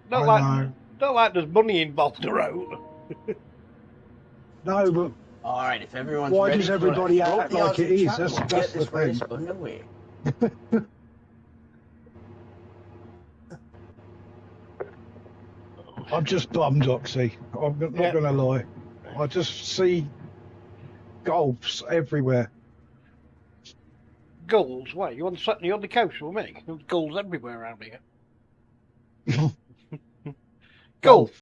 Not like there's money involved around. No, but... Alright, if everyone's why ready does everybody act like it is? That's the thing. Underway. I'm just bummed, Oxy. I'm not going to lie. I just see gulfs everywhere. Gulls? What? You on the coast with me? There's gulls everywhere around here. Golf.